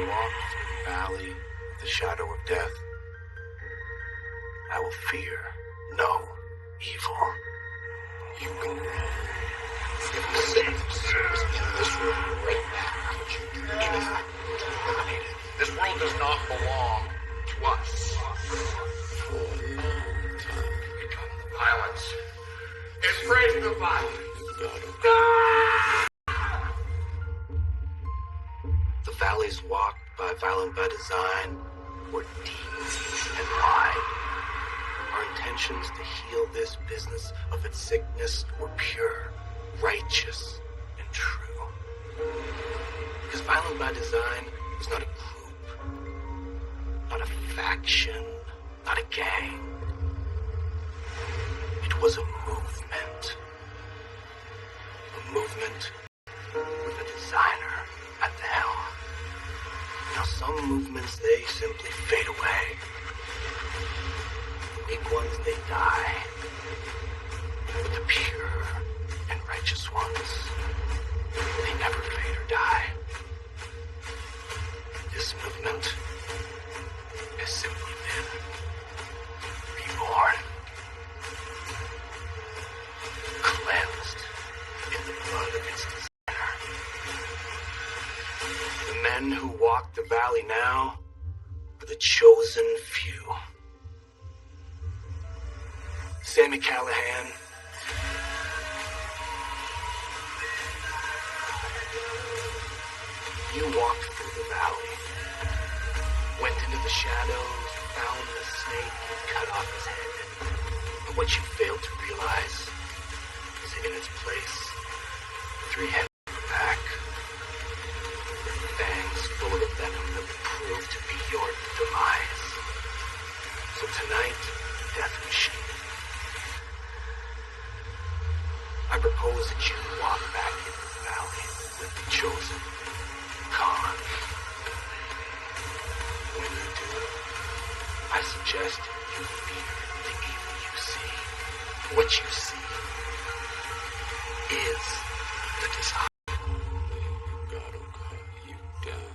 walk through the valley of the shadow of death, I will fear no evil. You can if the Satan serves in this room right now, would you do anything to eliminate it? This world does not belong to us. For a long time, we've become the violence. Embrace the violence. The valleys walked by Violent by Design were deep and wide. Our intentions to heal this business of its sickness were pure, righteous, and true. Because Violent by Design was not a group, not a faction, not a gang. It was a movement. A movement with a designer at the helm. Now, some movements, they simply fade away. The weak ones, they die. But the pure and righteous ones, they never fade or die. This movement has simply been reborn. Cleansed in the blood of its designer. The men who walk the valley now are the chosen few. Sammy Callahan, you walked through the valley, went into the shadows, found the snake, and cut off his head. But what you failed to realize is that in its place, 3 heads were back. Fangs full of the venom that would prove to be your demise. So tonight, Death Machine, I propose that you walk back into the valley with the chosen Khan. When you do, I suggest you fear the evil you see. What you see is the design. God will call you down.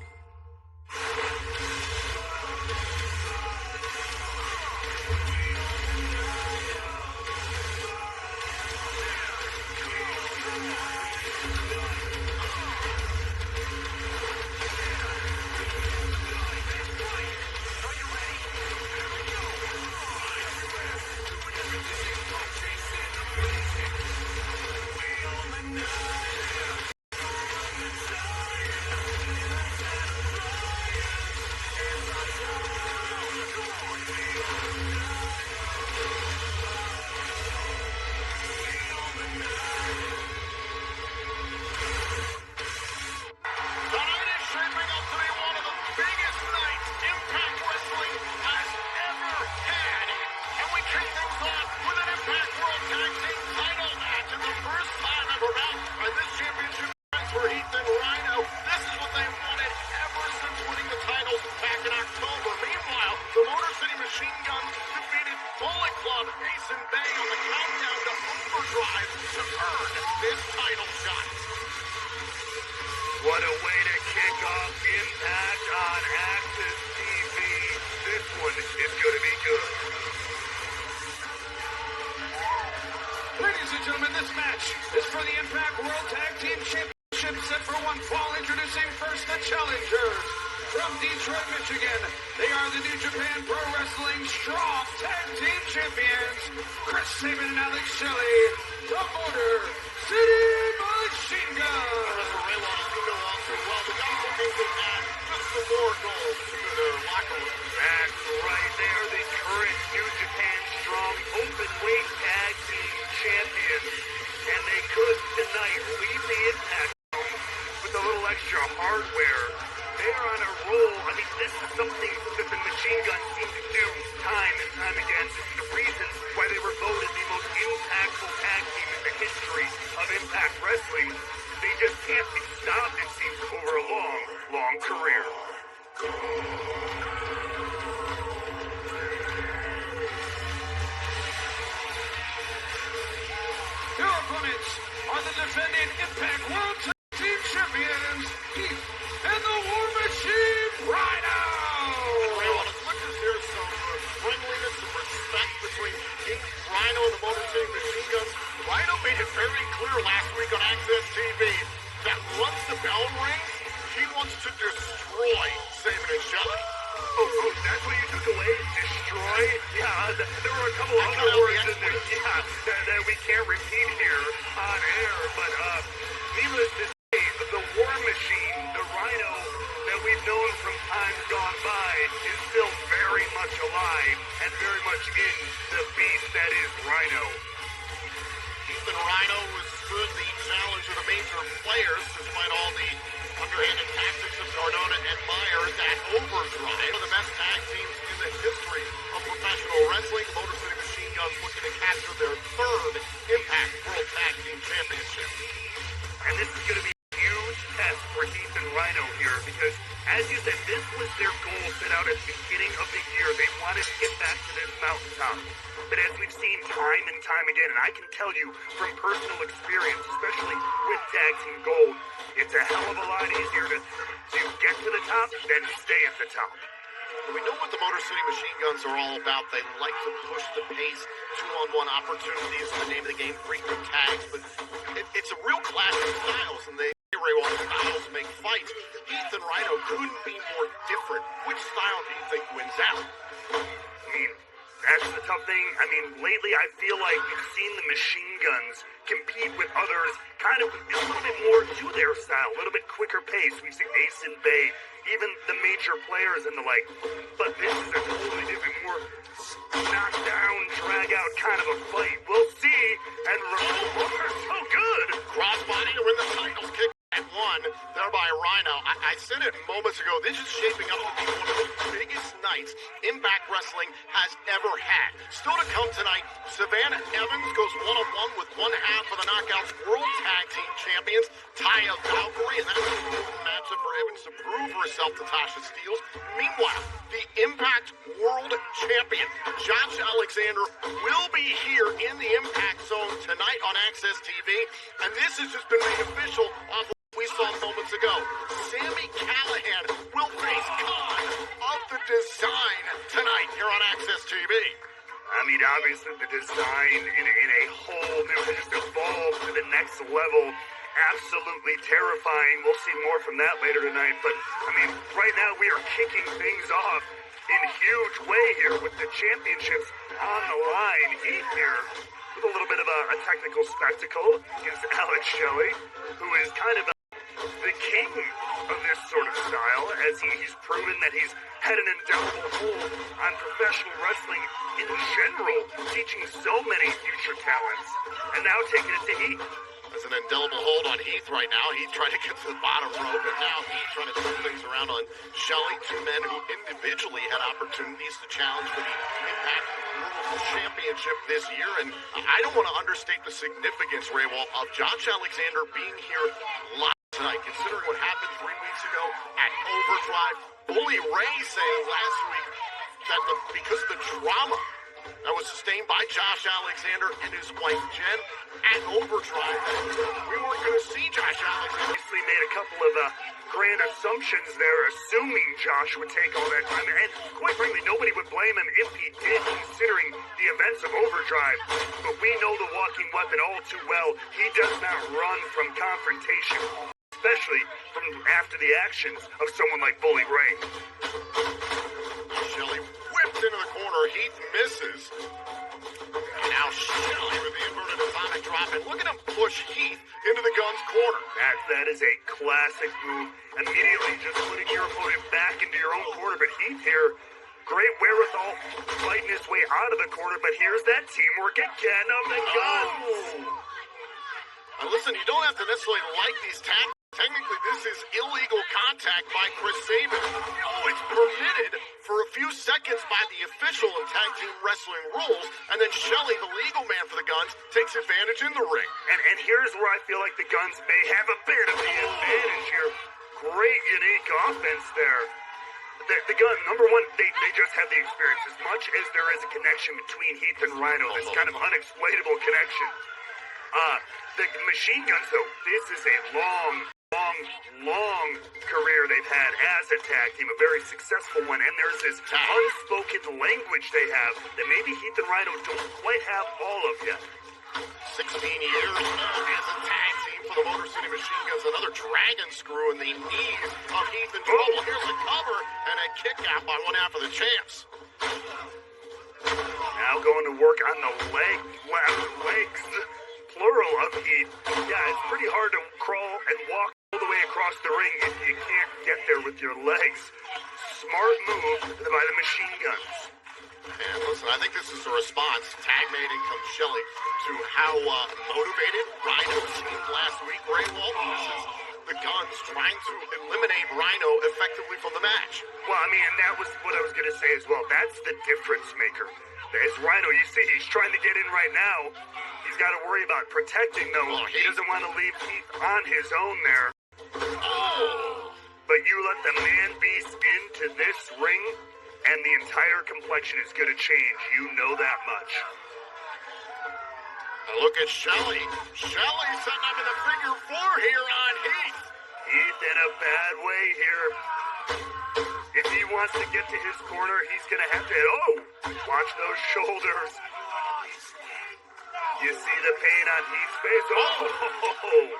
What a way to kick off Impact on Access TV. This one is going to be good. Ladies and gentlemen, this match is for the Impact World Tag Team Championship set for one fall. Introducing first the challengers. From Detroit, Michigan, they are the New Japan Pro Wrestling Strong Tag Team Champions, Chris Sabin and Alex Shelley. From Motor City Machine Gun. That's right, they're the current New Japan Strong Openweight Tag Team Champions. And they could tonight leave the Impact home with a little extra hardware. They're on a roll. I mean, this is something that the Machine Gun seem to do time and time again. This is the reason why they were voted the most impactful tag team in the history of Impact Wrestling. They just can't be stopped, it seems, over a long, long career. Your opponents are the defending Impact World Tag Team Champions, Heath and the War Machine players, despite all the underhanded tactics of Cardona and Myers at Overdrive. One of the best tag teams in the history of professional wrestling. The Motor City Machine Guns looking to capture their third Impact World Tag Team Championship. And this is going to be a huge test for Heath and Rhino here because, as you said, this was their goal set out at the beginning of the year. They wanted to get back to this mountaintop. But as we've seen time and time again, and I can tell you from personal experience, especially with Tag Team Gold, it's a hell of a lot easier to get to the top than stay at the top. We know what the Motor City Machine Guns are all about. They like to push the pace, two-on-one opportunities in the name of the game, frequent tags, but it's a real clash of styles, and they Ray styles make fights. Heath and Rhino couldn't be more different. Which style do you think wins out? I mean, that's the tough thing. I mean, lately I feel like we've seen the Machine Guns compete with others kind of a little bit more to their style, a little bit quicker pace. We've seen Ace and Bay, even the major players and the like. But this is a totally different, more knockdown, drag-out kind of a fight. We'll see. And Rhino, so good. Crossbody to win the title kick. At one, there by Rhino. I said it moments ago, this is shaping up to be one of the biggest nights Impact Wrestling has ever had. Still to come tonight, Savannah Evans goes one-on-one with one half of the Knockouts World Tag Team Champions, Taya Valkyrie, and that's an important matchup for Evans to prove herself to Tasha Steelz. Meanwhile, the Impact World Champion, Josh Alexander, will be here in the Impact Zone tonight on Access TV, and this has just been made official off we saw moments ago. Sami Callihan will face Khan of the Design tonight here on Access TV. I mean, obviously the design in a whole new, just evolved to the next level. Absolutely terrifying. We'll see more from that later tonight. But, I mean, right now we are kicking things off in a huge way here with the championships on the line. Heath here with a little bit of a technical spectacle against Alex Shelley, who is kind of the king of this sort of style, as he's proven that he's had an indelible hold on professional wrestling in general, teaching so many future talents, and now taking it to Heath. There's an indelible hold on Heath right now. He's trying to get to the bottom rope, and now Heath trying to turn things around on Shelley, two men who individually had opportunities to challenge for the Impact World Championship this year, and I don't want to understate the significance, Raywall, of Josh Alexander being here live tonight, considering what happened 3 weeks ago at Overdrive. Bully Ray saying last week that because of the trauma that was sustained by Josh Alexander and his wife Jen at Overdrive, we weren't going to see Josh Alexander. Obviously made a couple of grand assumptions there, assuming Josh would take all that time, and quite frankly, nobody would blame him if he did, considering the events of Overdrive. But we know the walking weapon all too well. He does not run from confrontation, especially from after the actions of someone like Bully Ray. Shelley whips into the corner. Heath misses. And now Shelley with the inverted atomic drop. And look at him push Heath into the gun's corner. That is a classic move. Immediately just putting your opponent back into your own corner. But Heath here, great wherewithal, fighting his way out of the corner. But here's that teamwork again of the Guns. Now listen, you don't have to necessarily like these tactics. Technically, this is illegal contact by Chris Sabin. Oh, it's permitted for a few seconds by the official in tag team wrestling rules, and then Shelley, the legal man for the Guns, takes advantage in the ring. And here's where I feel like the Guns may have a bit of the advantage here. Great, unique offense there. The Gun, number one, they just have the experience. As much as there is a connection between Heath and Rhino, this kind of unexplainable connection. The Machine Guns, though, this is a long career they've had as a tag team, a very successful one, and there's this unspoken language they have that maybe Heath and Rhino don't quite have all of yet. 16 years as a tag team for the Motor City Machine Guns. Another dragon screw in the knees of Heath and trouble. Here's a cover and a kick out by one half of the champs. Now going to work on the legs, plural of Heath. Yeah, it's pretty hard to crawl and walk all the way across the ring if you can't get there with your legs. Smart move by the Machine Guns. And listen, I think this is a response, tag made in comes Shelley, to how motivated Rhino seemed last week. Ray Walton, this is Guns trying to eliminate Rhino effectively from the match. Well, I mean, and that was what I was going to say as well. That's the difference maker. As Rhino, you see, he's trying to get in right now. He's got to worry about protecting, though. Oh, he doesn't want to leave Heath on his own there. Oh! But you let the man beast into this ring, and the entire complexion is going to change. You know that much. Now look at Shelley. Shelley setting up in the figure four here on Heath. Heath in a bad way here. If he wants to get to his corner, he's going to have to... Oh! Watch those shoulders. You see the pain on Heath's face. Oh!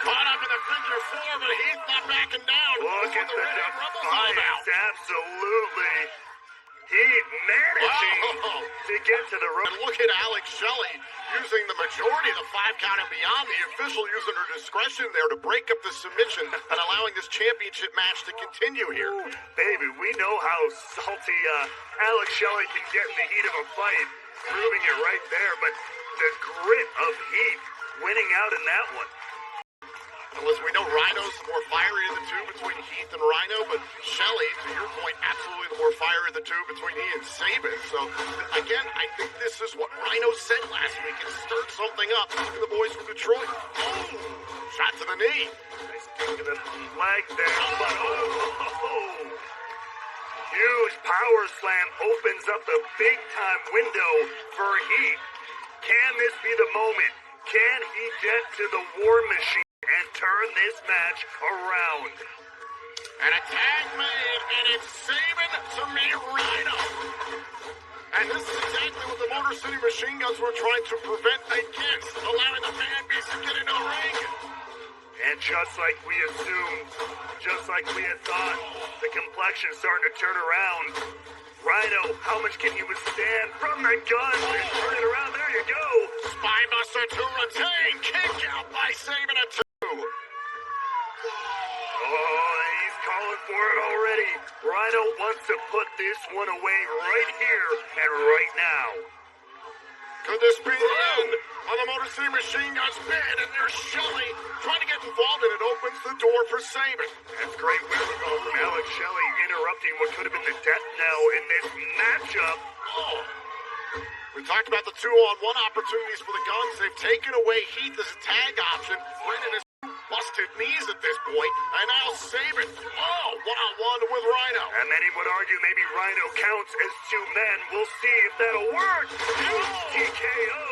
Caught up in the figure four, but Heath not backing down. Look at the the Red Rebels all about. defiance. Absolutely. Heath managing to get to the rope. And look at Alex Shelley using the majority of the 5 count and beyond. The official using her discretion there to break up the submission and allowing this championship match to continue here. Baby, we know how salty Alex Shelley can get in the heat of a fight, proving it right there. But the grit of Heath winning out in that one. Well, as we know, Rhino's the more fiery of the two between Heath and Rhino, but Shelley, to your point, absolutely the more fiery of the two between he and Sabin. So, again, I think this is what Rhino said last week. It stirred something up. Look at the boys from Detroit. Oh! Shot to the knee. Nice kick to the leg there. But, oh! Huge power slam opens up the big-time window for Heath. Can this be the moment? Can he get to the war machine and turn this match around? And a tag made, and it's Sabin to meet Rhino. And this is exactly what the Motor City Machine Guns were trying to prevent against, allowing the fan base to get into the ring. And just like we assumed, just like we had thought, the complexion's starting to turn around. Rhino, how much can you withstand from the gun? And turn it around, there you go. Spinebuster to retain, kick out by Sabin at 2. Oh, he's calling for it already. Rhino wants to put this one away right here and right now. Could this be the end of the Motor City Machine Guns bid? And there's Shelley trying to get involved, and it opens the door for Sabin. That's great wherewithal from Alex Shelley, interrupting what could have been the death knell in this matchup. Oh. We talked about the 2-on-1 opportunities for the Guns. They've taken away Heath as a tag option. Brennan has busted knees at this point, and now Sabin. Oh, one-on-one with Rhino. And many would argue maybe Rhino counts as 2 men. We'll see if that'll work. TKO.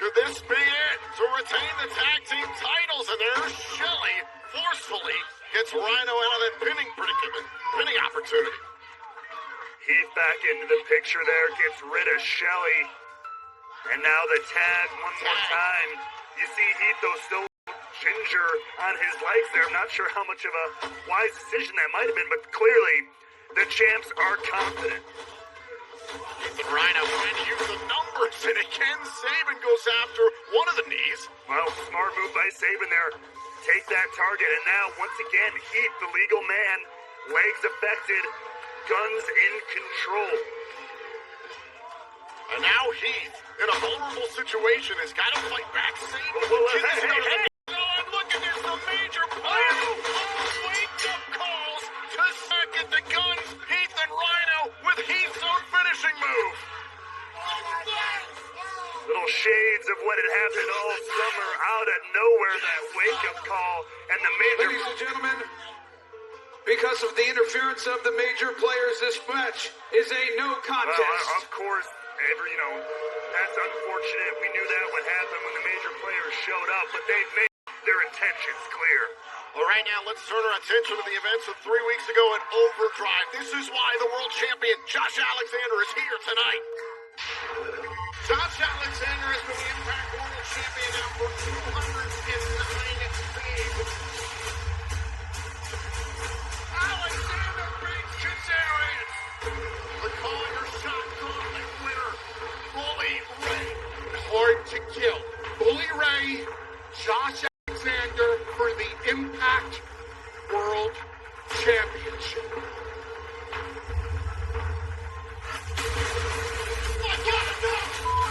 Could this be it to retain the tag team titles? And there's Shelley forcefully gets Rhino out of that pinning opportunity. Heath back into the picture there, gets rid of Shelley. And now the tag one more time. You see Heath, though, still ginger on his legs there. I'm not sure how much of a wise decision that might have been, but clearly the champs are confident. Heath and Rhino trying to use the numbers, and again, Sabin goes after one of the knees. Well, smart move by Sabin there. Take that target, and now, once again, Heath, the legal man, legs affected, Guns in control. And now Heath, in a vulnerable situation, has got to fight back. Sabin. Hey. No, and look at this, the major player. Wake-up calls to second the Guns, Heath and Rhino, with Heath's own finishing move. Little shades of what had happened all summer out of nowhere, that wake-up call, and the major... Ladies and gentlemen, because of the interference of the major players, this match is a no contest. Well, of course, that's unfortunate. We knew that would happen when the major players showed up, but they've made their intentions clear. Well, right now, let's turn our attention to the events of 3 weeks ago at Overdrive. This is why the world champion, Josh Alexander, is here tonight. Josh Alexander has been the Impact World Champion now for 209 days. Alexander beats Kazarian. The Collier shot gauntlet winner, Bully Ray. Hard to kill. Bully Ray, Josh Alexander for the Impact World Championship. My God, no!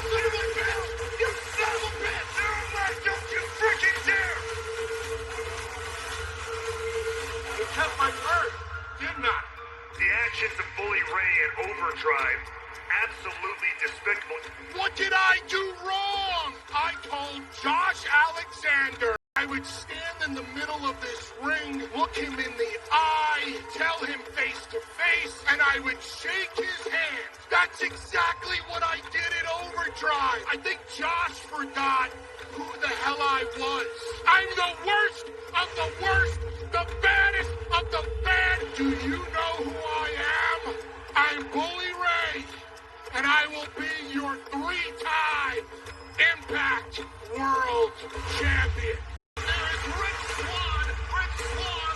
Look at my bitch! You son of a bitch! Don't you freaking dare! would stand in the middle of this ring, look him in the eye, tell him face to face, and I would shake his hand. That's exactly what I did in Overdrive. I think Josh forgot who the hell I was. I'm the worst of the worst, the baddest of the bad. Do you know who I am? I'm Bully Ray, and I will be your 3-time Impact World Champion. There is Rich Swann,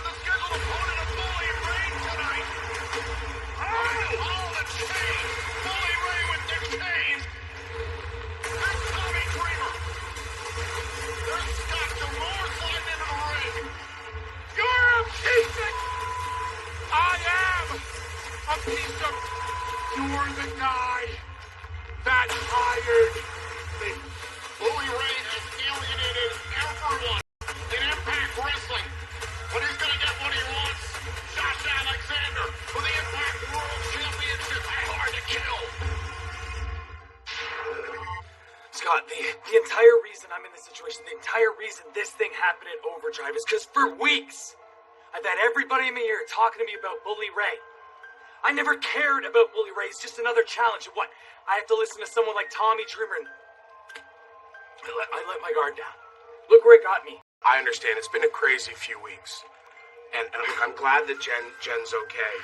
the scheduled opponent of Bully Ray tonight. Oh, the chain. Bully Ray with the chains. That's Tommy Dreamer. There's Scott Demore sliding into the ring. You're a piece of... I am a piece of... You're the guy that hired me. Bully Ray has alienated everyone in Impact Wrestling, but he's gonna get what he wants. Josh Alexander for the Impact World Championship. Hard to kill. Scott, the entire reason I'm in this situation, the entire reason this thing happened at Overdrive is because for weeks, I've had everybody in my ear talking to me about Bully Ray. I never cared about Bully Ray. It's just another challenge. What? I have to listen to someone like Tommy Dreamer and... I let my guard down. Look where it got me. I understand. It's been a crazy few weeks. And look, I'm glad that Jen's okay.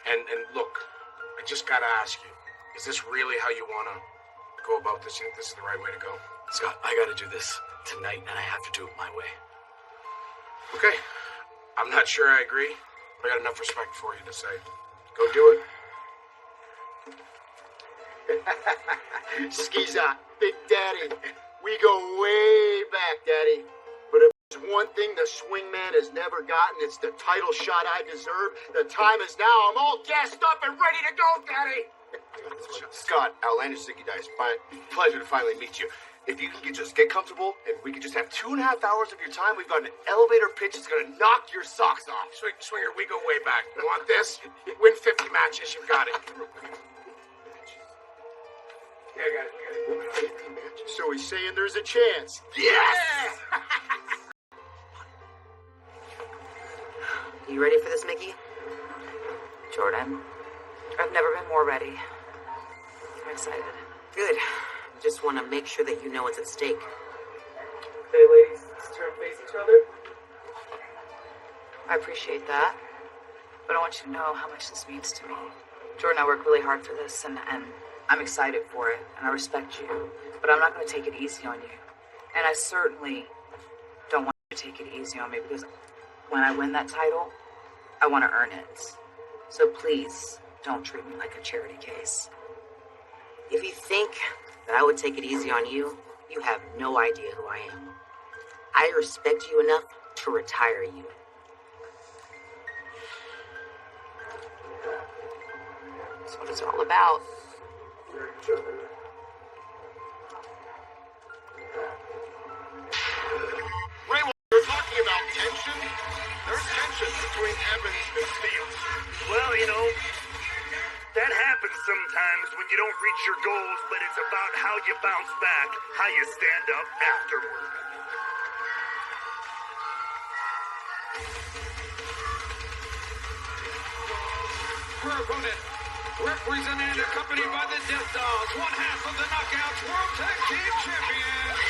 And look, I just gotta ask you, is this really how you wanna go about this? You think this is the right way to go? Scott, I gotta do this tonight, and I have to do it my way. Okay. I'm not sure I agree, but I got enough respect for you to say, go do it. Skiza, Big Daddy, we go way back, Daddy. But if there's one thing the swingman has never gotten, it's the title shot I deserve. The time is now. I'm all gassed up and ready to go, Daddy. Scott, outlandish Zicky Dice, my pleasure to finally meet you. If you can just get comfortable and we can just have 2.5 hours of your time, we've got an elevator pitch that's gonna knock your socks off. Swinger, we go way back. You want this? Win 50 matches. You've got it. Yeah, I got it. So he's saying there's a chance. Yes! You ready for this, Mickey? Jordan, I've never been more ready. I'm excited. Good. Just want to make sure that you know what's at stake. Hey, ladies, let's turn face each other. I appreciate that, but I want you to know how much this means to me. Jordan, I worked really hard for this, and I'm excited for it, and I respect you, but I'm not going to take it easy on you. And I certainly don't want you to take it easy on me, because when I win that title, I want to earn it. So please, don't treat me like a charity case. If you think that I would take it easy on you, you have no idea who I am. I respect you enough to retire you. That's what it's all about. Ray, when you're talking about tension, there's tension between Evans and Steels. Well, that happens sometimes when you don't reach your goals, but it's about how you bounce back, how you stand up afterward. Her opponent, represented and accompanied by the Death Dolls, one half of the Knockouts World Tag Team Champion,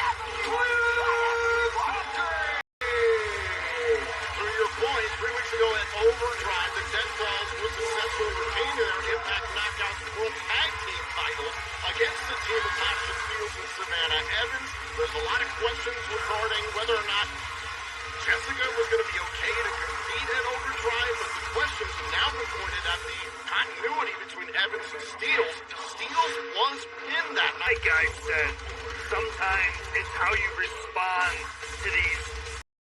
To your point, 3 weeks ago at Overdrive, the Death Dolls were successful in retaining their Impact Knockouts World Tag Team titles against the team of Tasha Steelz and Savannah Evans. There's a lot of questions regarding whether or not Jessica was going to be okay to compete at Overdrive, but the questions have now been pointed at the continuity between Evans and Steelz. Steelz was pinned that night. Like I said, sometimes it's how you respond to these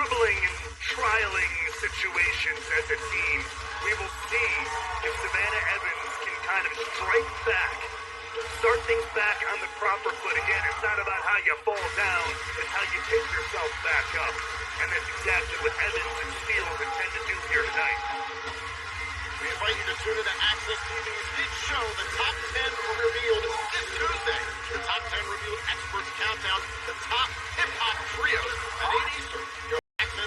troubling and trialing situations as a team. We will see if Savannah Evans can kind of strike back, start things back on the proper foot again. It's not about how you fall down, it's how you pick yourself back up. And that's exactly what Evans and Steelz intend to do here tonight. We invite you to tune into Access TV's hit show, The Top 10 Revealed, this Tuesday. The Top 10 Revealed Experts Countdown, the top hip-hop trios at 8 Eastern. Your Access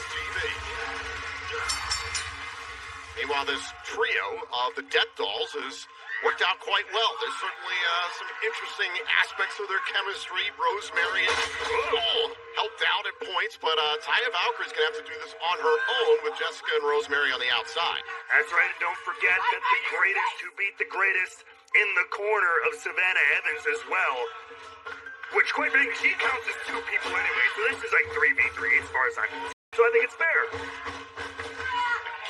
while this trio of the Death Dolls has worked out quite well. There's certainly some interesting aspects of their chemistry. Rosemary has helped out at points, but Taya Valkyrie's going to have to do this on her own with Jessica and Rosemary on the outside. That's right, and don't forget that the greatest who beat the greatest in the corner of Savannah Evans as well. Which, quite frankly, she counts as two people anyway, so this is like 3v3 as far as I'm concerned. So I think it's fair.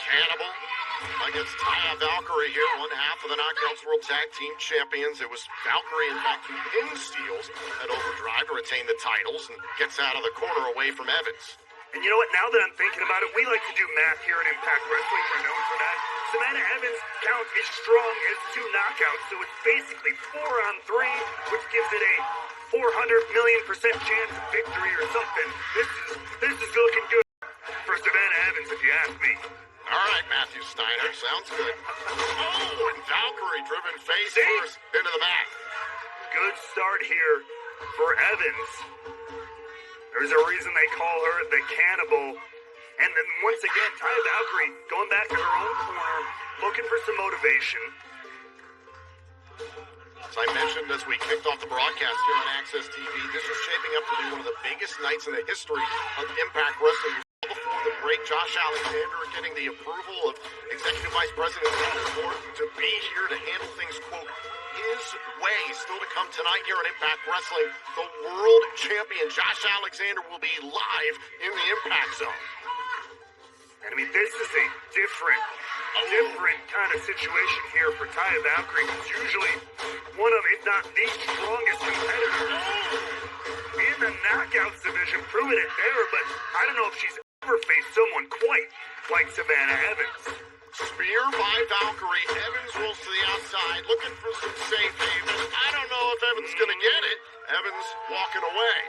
Cannibal against Taya Valkyrie here, one half of the Knockouts World Tag Team Champions. It was Valkyrie, in fact, who pinned Steels at Overdrive to retain the titles and gets out of the corner away from Evans. And you know what? Now that I'm thinking about it, we like to do math here at Impact Wrestling. We're known for that. Savannah Evans' count is strong as 2 knockouts, so it's basically 4 on 3, which gives it a 400,000,000% chance of victory or something. This is looking good for Savannah Evans, if you ask me. All right, Matthew Steiner, sounds good. Oh, and Valkyrie driven face first into the mat. Good start here for Evans. There's a reason they call her the Cannibal. And then once again, Taya Valkyrie going back to her own corner, looking for some motivation. As I mentioned as we kicked off the broadcast here on Access TV, this is shaping up to be one of the biggest nights in the history of Impact Wrestling. Before the break, Josh Alexander getting the approval of Executive Vice President Daniel Ford to be here to handle things, quote, his way. Still to come tonight here on Impact Wrestling, the world champion Josh Alexander will be live in the Impact Zone. And I mean, this is a different kind of situation here for Taya Valkyrie, who's usually one of, if not the strongest competitors in the Knockouts division, proving it there, but I don't know if she's ever faced someone quite like Savannah Evans. Spear by Valkyrie. Evans rolls to the outside, looking for some safe haven. I don't know if Evans going to get it. Evans walking away.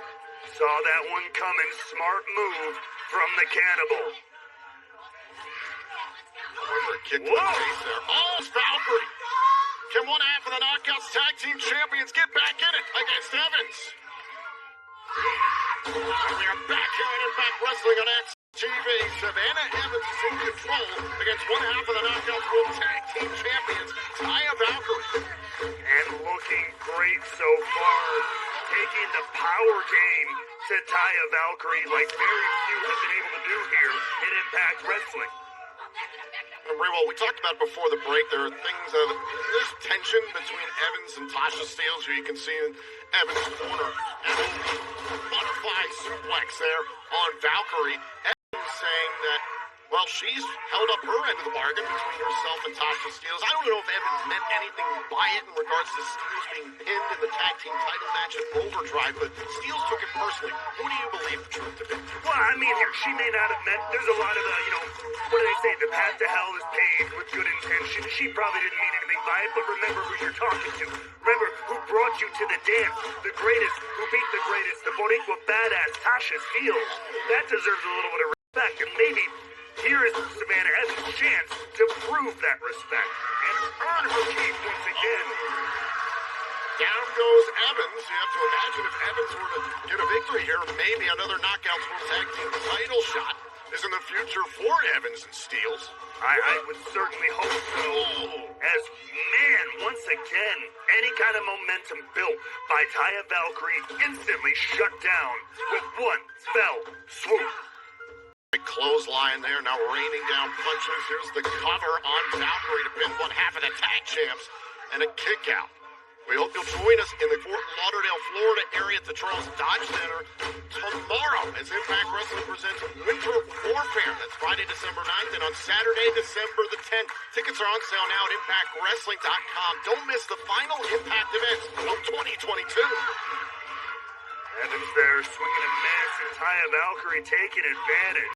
Saw that one coming. Smart move from the Cannibal. However, a kick to the face there. Oh, it's Valkyrie. Can one half of the Knockouts Tag Team Champions get back in it against Evans? And we are back here on Impact Wrestling on XTV. Savannah Evans is in control against one half of the Knockouts World Tag Team Champions, Taya Valkyrie. And looking great so far. Taking the power game to Taya Valkyrie like very few have been able to do here in Impact Wrestling. Well, we talked about before the break, there are things, there's tension between Evans and Tasha Steelz, who you can see in Evans' corner. And butterfly suplex there on Valkyrie. Evans saying that, well, she's held up her end of the bargain between herself and Tasha Steelz. I don't know if Evans meant anything by it in regards to Steelz being pinned in the tag team title match at Overdrive, but Steelz took it personally. Who do you believe the truth to be? Well, I mean, here, she may not have meant, there's a lot of, what do they say? The path to hell is paved with good intention. She probably didn't mean anything by it, but remember who you're talking to. Remember who brought you to the dance. The greatest, who beat the greatest, the Boricua badass, Tasha Steelz. That deserves a little bit of respect, and maybe here is Savannah Evans' chance to prove that respect and earn her keep once again. Down goes Evans. You have to imagine if Evans were to get a victory here, maybe another Knockouts World Tag Team title shot is in the future for Evans and Steelz. I would certainly hope so. As, man, once again, any kind of momentum built by Taya Valkyrie instantly shut down with one fell swoop. Big clothesline there, now raining down punches. Here's the cover on Valkyrie to pin one half of the tag champs and a kick out. We hope you'll join us in the Fort Lauderdale, Florida area at the Charles Dodge Center tomorrow as Impact Wrestling presents Winter Warfare. That's Friday, December 9th, and on Saturday, December the 10th. Tickets are on sale now at ImpactWrestling.com. Don't miss the final Impact events of 2022. Evans there swinging a miss, and Taya Valkyrie taking advantage.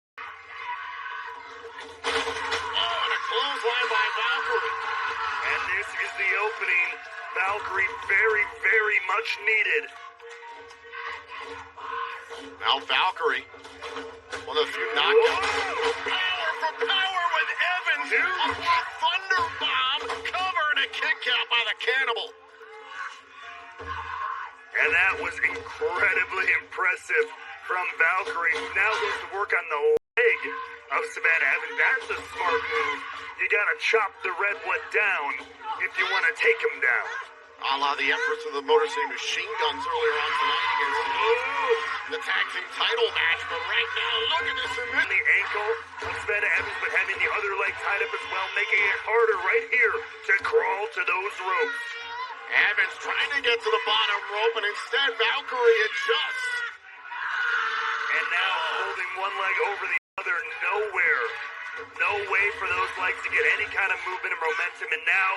Oh, and a clothesline by Valkyrie. And this is the opening Valkyrie very, very much needed. Now Valkyrie, one of the few knockouts. Power for power with Evans. A thunder bomb, cover, and a kick out by the Cannibal. And that was incredibly impressive from Valkyrie, who now goes to work on the leg of Savannah Evans. That's a smart move you gotta chop the redwood down if you want to take him down. A la the efforts of the Motor City Machine Guns earlier on tonight against the tag team title match. But right now, look at this. On the ankle of Savannah Evans, but having the other leg tied up as well, making it harder right here to crawl to those ropes. Evans trying to get to the bottom rope, and instead Valkyrie adjusts. And now holding one leg over the other, nowhere. No way for those legs to get any kind of movement and momentum. And now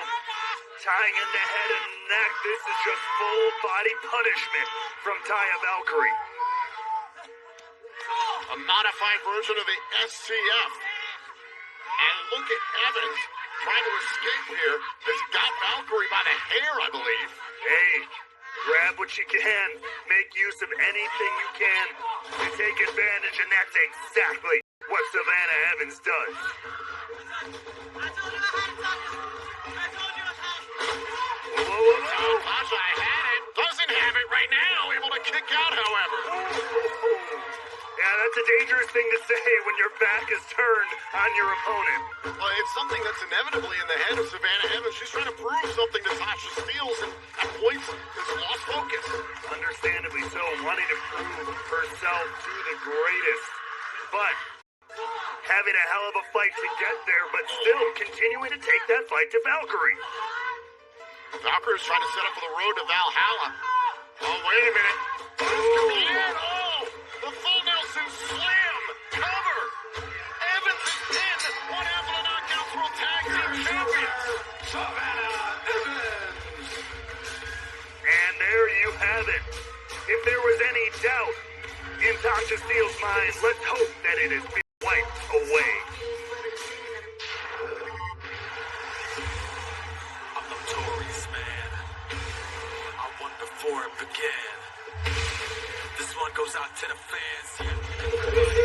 tying in the head and neck. This is just full body punishment from Taya Valkyrie. A modified version of the SCF. And look at Evans trying to escape here. Has got Valkyrie by the hair, I believe. Hey, grab what you can. Make use of anything you can to take advantage, and that's exactly what Savannah Evans does. Tasha had it. Doesn't have it right now. Able to kick out, however. Yeah, that's a dangerous thing to say when your back is turned on your opponent. Well, it's something that's inevitably in the head of Savannah Evans. She's trying to prove something to Tasha Steelz, and at points has lost focus. Understandably so, wanting to prove herself to the greatest. But having a hell of a fight to get there, but still continuing to take that fight to Valkyrie. Valkyrie's trying to set up for the road to Valhalla. Oh, wait a minute. Oh, the full Nelson slam. Cover. Evans is pinned. One half of the Knockout World Tag Team Champions. Savannah Evans. And there you have it. If there was any doubt in Tasha Steel's mind, let's hope that it has been wiped away. I'm notorious, man. I won before it began. This one goes out to the fans.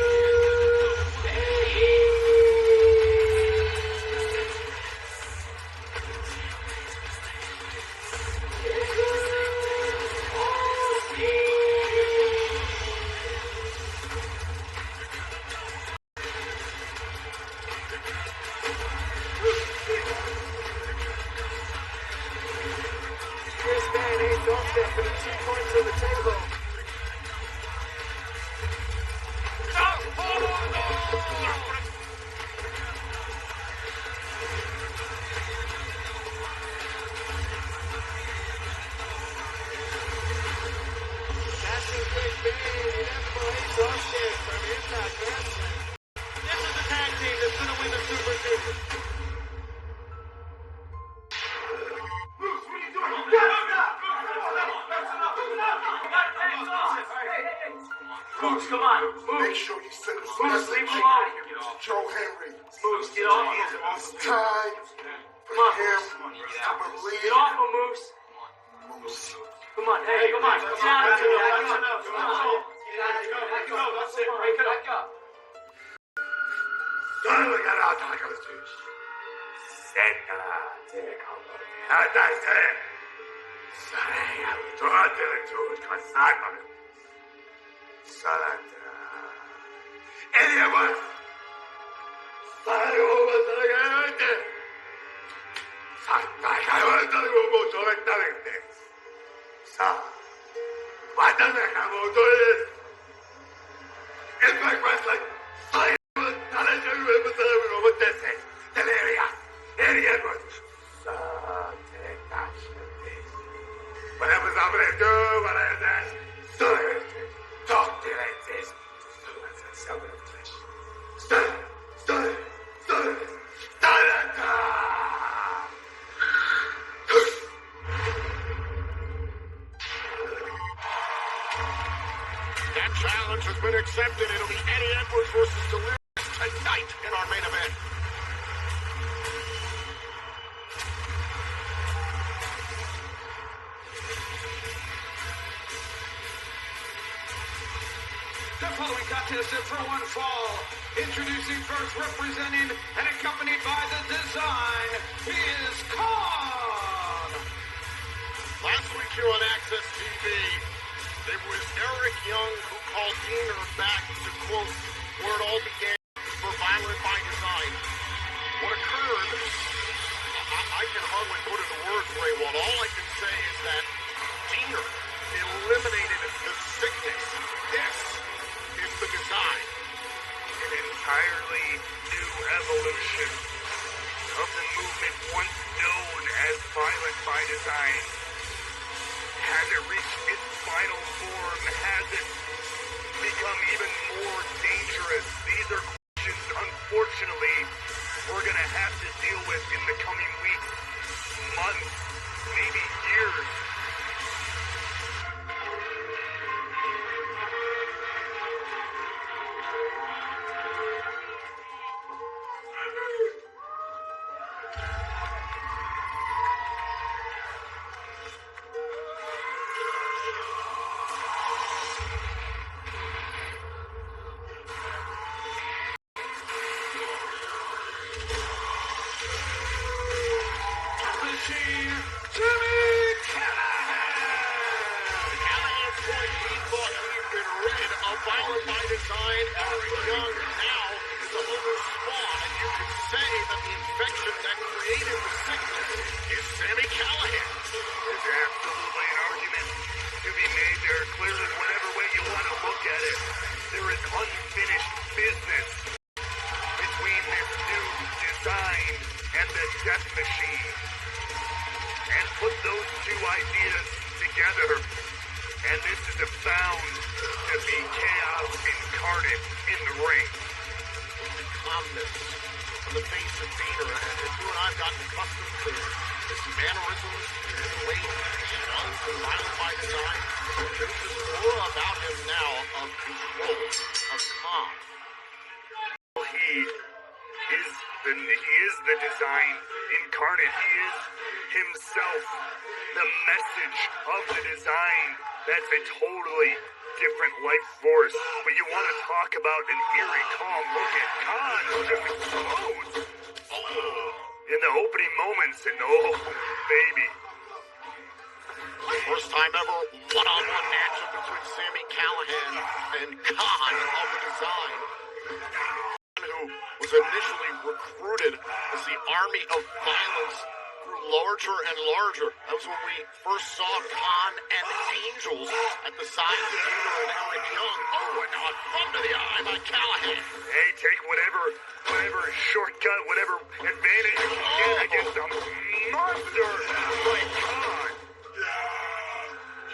Moose, come on. Make sure you send us Moose, leave him alone. Joe Henry. Moose, get off him. It's time Come on, him Moose. to believe. Get off him, Moose. Moose. Come on, hey, come on. Come on. Get out. That's it. Break it up. That challenge has been accepted. It'll be Eddie Edwards versus Delirious tonight in our main event. The following contest is for one fall. Introducing first, representing and accompanied by the Design, is Khan. Last week here on Access TV, it was Eric Young who called Diener back to quote where it all began for Violent by Design. What occurred entirely new evolution of the movement once known as Violent by Design. Has it reached its final form? Has it become even more dangerous? These are questions, unfortunately, we're going to have to deal with in the coming weeks, months, maybe years. Machine, Jimmy Callahan's point, he thought he'd been rid of Violent by Design. Eric Young now is a little spawn, and you could say that the infection that created the sickness is Sammy Callahan. There's absolutely an argument to be made there. Clearly, whatever way you want to look at it, there is unfinished business between this new design and the Death Machine. And put those two ideas together, and this is bound to be chaos incarnate in the ring. Calmness on the face of Vader, and you and I've gotten accustomed to his mannerisms, his way he runs and Violent by Design. There's this aura about him now of control, of calm. He is the design incarnate. He is himself the message of the design. That's a totally different life force. But you want to talk about an eerie, calm look at Khan just explode in the opening moments, and oh, baby. First time ever one-on-one matchup between Sammy Callahan and Khan of the Design, who was initially recruited as the Army of Violence, grew larger and larger. That was when we first saw Khan and Angels at the sides of Vader and Eric Young. Oh, and now a thumb to the eye by Callahan. Hey, take whatever shortcut, whatever advantage you can get against a monster like Khan.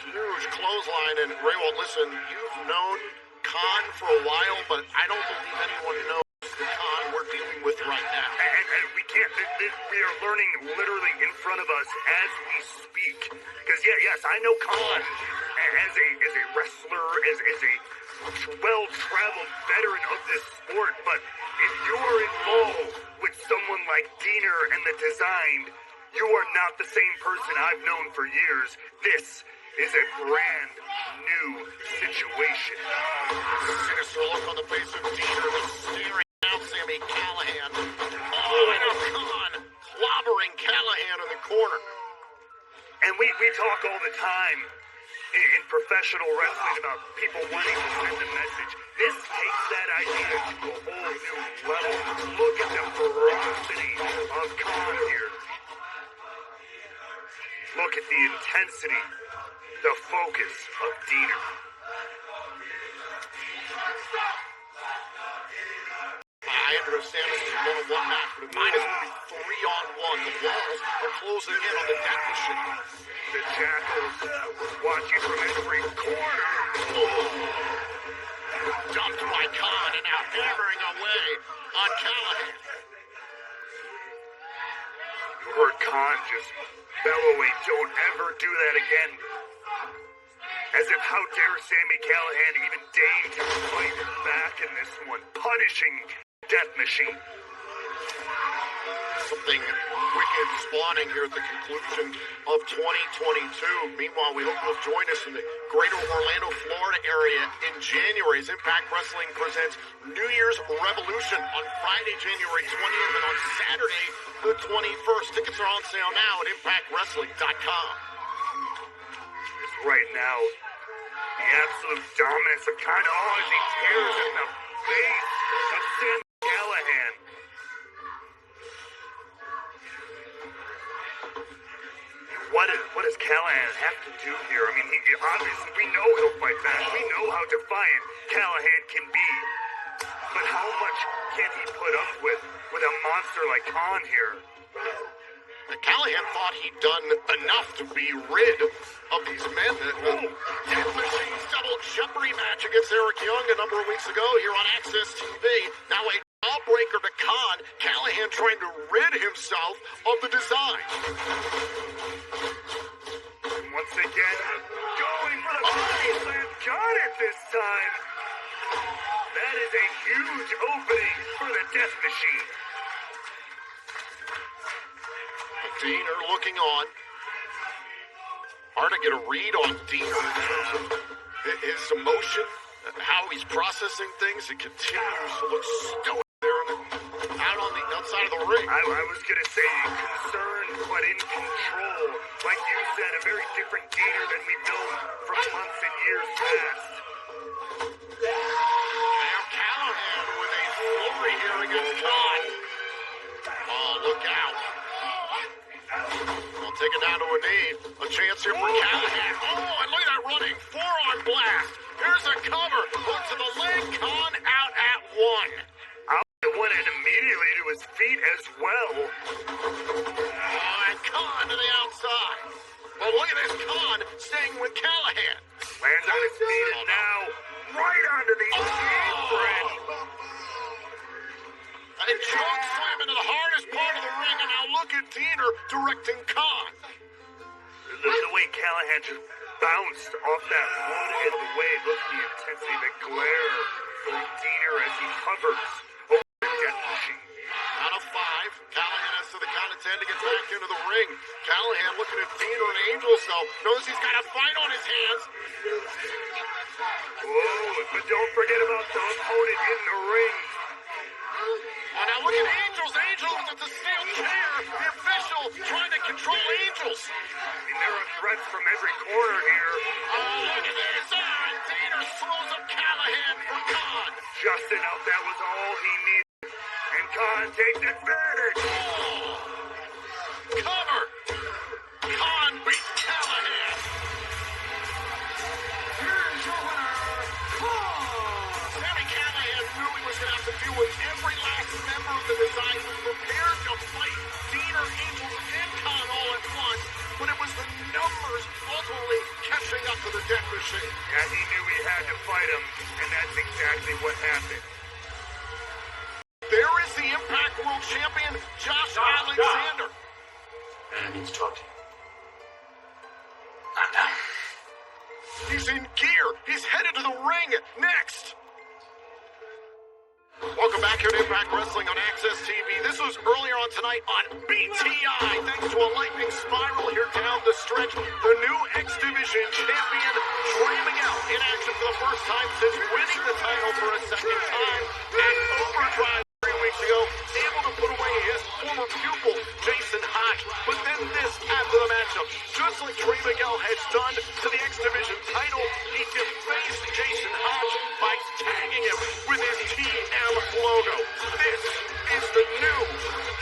Huge clothesline, and Raywald, listen, you've known Khan for a while, but I don't believe anyone knows the Khan we're dealing with right now. And we can't, we are learning literally in front of us as we speak. Because, yes, I know Khan as a wrestler, as a well-traveled veteran of this sport, but if you are involved with someone like Diener and the Design, you are not the same person I've known for years. This is a brand new situation. Sinister look on the face of Diener, staring down Sammy Callahan. Oh, and a Khan clobbering Callahan in the corner. And we talk all the time in professional wrestling about people wanting to send a message. This takes that idea to a whole new level. Look at the ferocity of Khan here. Look at the intensity, the focus of Diener. I understand this is a one-on-one match, but it might as well be 3-on-1. The walls are closing in on the Death Machine. The Jackals watching from every corner. Dumped by Khan and now hammering away on Callahan. You heard Khan just bellowing, "Don't ever do that again." As if how dare Sammy Callahan even deign to fight back in this one, punishing Death Machine. Something wicked spawning here at the conclusion of 2022. Meanwhile, we hope you'll join us in the greater Orlando, Florida area in January as Impact Wrestling presents New Year's Revolution on Friday, January 20th, and on Saturday, the 21st. Tickets are on sale now at ImpactWrestling.com. Right now, the absolute dominance of Khan, as he tears in the face of Sam Callahan. What does Callahan have to do here? I mean, obviously, we know he'll fight back. We know how defiant Callahan can be. But how much can he put up with a monster like Khan here? Callahan thought he'd done enough to be rid of these men. Death Machine's double jeopardy match against Eric Young a number of weeks ago here on Access TV. Now a jawbreaker to Khan. Callahan trying to rid himself of the design. Once again, going for the body slam. Got it this time. That is a huge opening for the Death Machine. Diener looking on. Hard to get a read on Diener in terms of his emotion, how he's processing things. He continues to look stoic there out on the outside of the ring. I was going to say concerned but in control. Like you said, a very different Diener than we've known from months and years past. Now Callahan with a flurry here against Khan. Oh, look out. Well, take it down to a knee. A chance here for Callahan. Oh, and look at that running. Forearm blast. Here's a cover. Hook to the leg. Khan out at one. Out went in immediately to his feet as well. Oh, and Khan to the outside. Well, look at this. Khan staying with Callahan. Lands on his feet and now right onto the apron. And choke slam into the hardest part of the ring, and now look at Diener directing Khan. The way Callahan just bounced off that wood and the way, look at the intensity, the glare from Diener as he hovers over the Death Machine. Out of five, Callahan has to the count of 10 to get back into the ring. Callahan looking at Diener and Angels, though, knows he's got a fight on his hands. Whoa, but don't forget about the opponent in the ring. And now look at Angels. Angels with the steel chair. The official trying to control Angels. I mean, there are threats from every corner here. Oh, look at this. And Diener throws up Callahan for Khan. Just enough. That was all he needed. And Khan takes advantage. Oh. Cover. Khan beats Callahan. Here's your winner, Khan. Sammy Callahan knew he was going to have to deal with every last member of the design. Was prepared to fight Diener, Angels, and Khan all at once, but it was the numbers ultimately catching up to the Death Machine. And he knew he had to fight him, and that's exactly what happened. There is the Impact World Champion, Josh Alexander. I need to talk to you. He's in gear. He's headed to the ring next. Welcome back here to Impact Wrestling on Access TV. This was earlier on tonight on BTI. Thanks to a lightning spiral here down the stretch. The new X Division champion, Trey Miguel, in action for the first time since winning the title for a second time at Overdrive 3 weeks ago. Able to put away his former pupil, Jason Hodge. But then this after the matchup. Just like Trey Miguel has done to the X Division title, he defaced Jason Hodge by tagging him with his TM logo. This is the new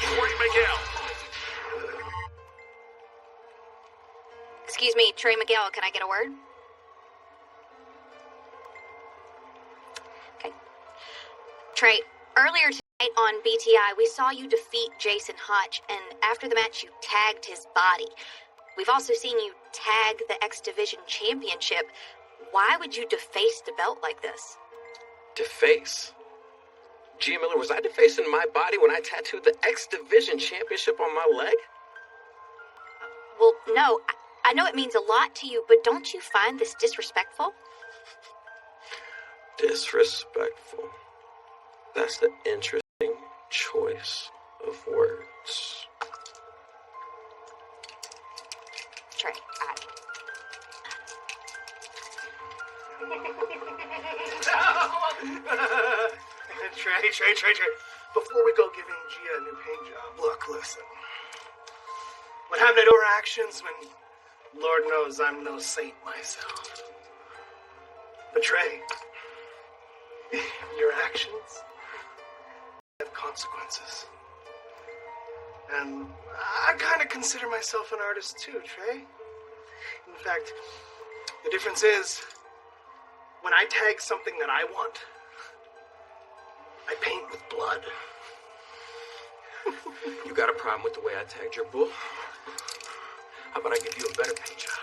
Trey Miguel. Excuse me, Trey Miguel, can I get a word? Okay. Trey, earlier tonight on BTI, we saw you defeat Jason Hodge, and after the match, you tagged his body. We've also seen you tag the X Division Championship. Why would you deface the belt like this? Deface? Gia Miller, was I defacing my body when I tattooed the X Division Championship on my leg? Well, no, I know it means a lot to you, but don't you find this disrespectful? Disrespectful. That's the interesting choice of words. Trey, Trey. Before we go giving Gia a new paint job, look, listen. What happened at Overactions when, Lord knows, I'm no saint myself. But Trey, your actions have consequences. And I kind of consider myself an artist too, Trey. In fact, the difference is, when I tag something that I want, I paint with blood. You got a problem with the way I tagged your bull? How about I give you a better paint job?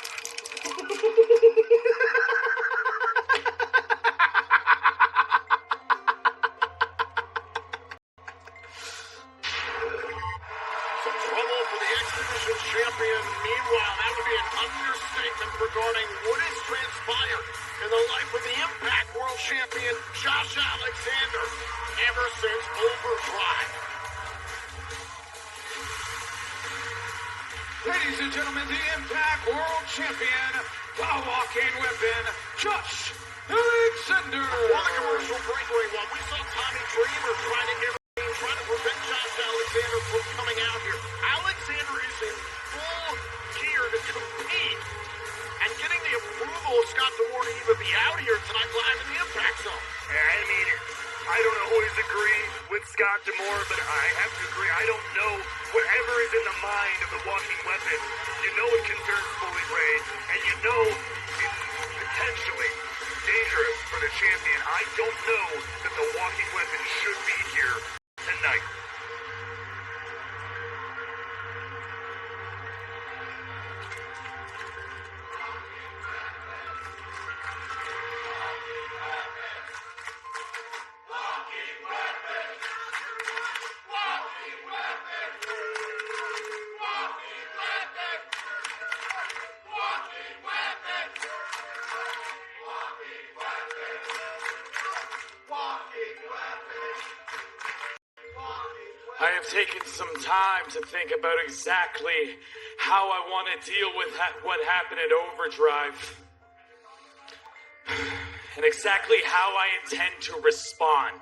Some trouble for the X-Division champion. Meanwhile, that would be an understatement regarding what has transpired in the life of the Impact World Champion, Josh Alexander, ever since Overdrive. Ladies and gentlemen, the Impact World Champion, the walking weapon, Josh Alexander. On the commercial break, we saw Tommy Dreamer trying to prevent Josh Alexander from coming out here. Alexander is in full gear to compete and getting the approval of Scott D'Amore to even be out here tonight live in the Impact Zone. I mean, I don't always agree with Scott D'Amore, but I have to agree. I don't know whatever is in the mind of the walking weapon. You know it concerns Bully Ray, and you know it's potentially dangerous for the champion. I don't know that the walking weapon should be here tonight. I have taken some time to think about exactly how I want to deal with what happened at Overdrive. And exactly how I intend to respond.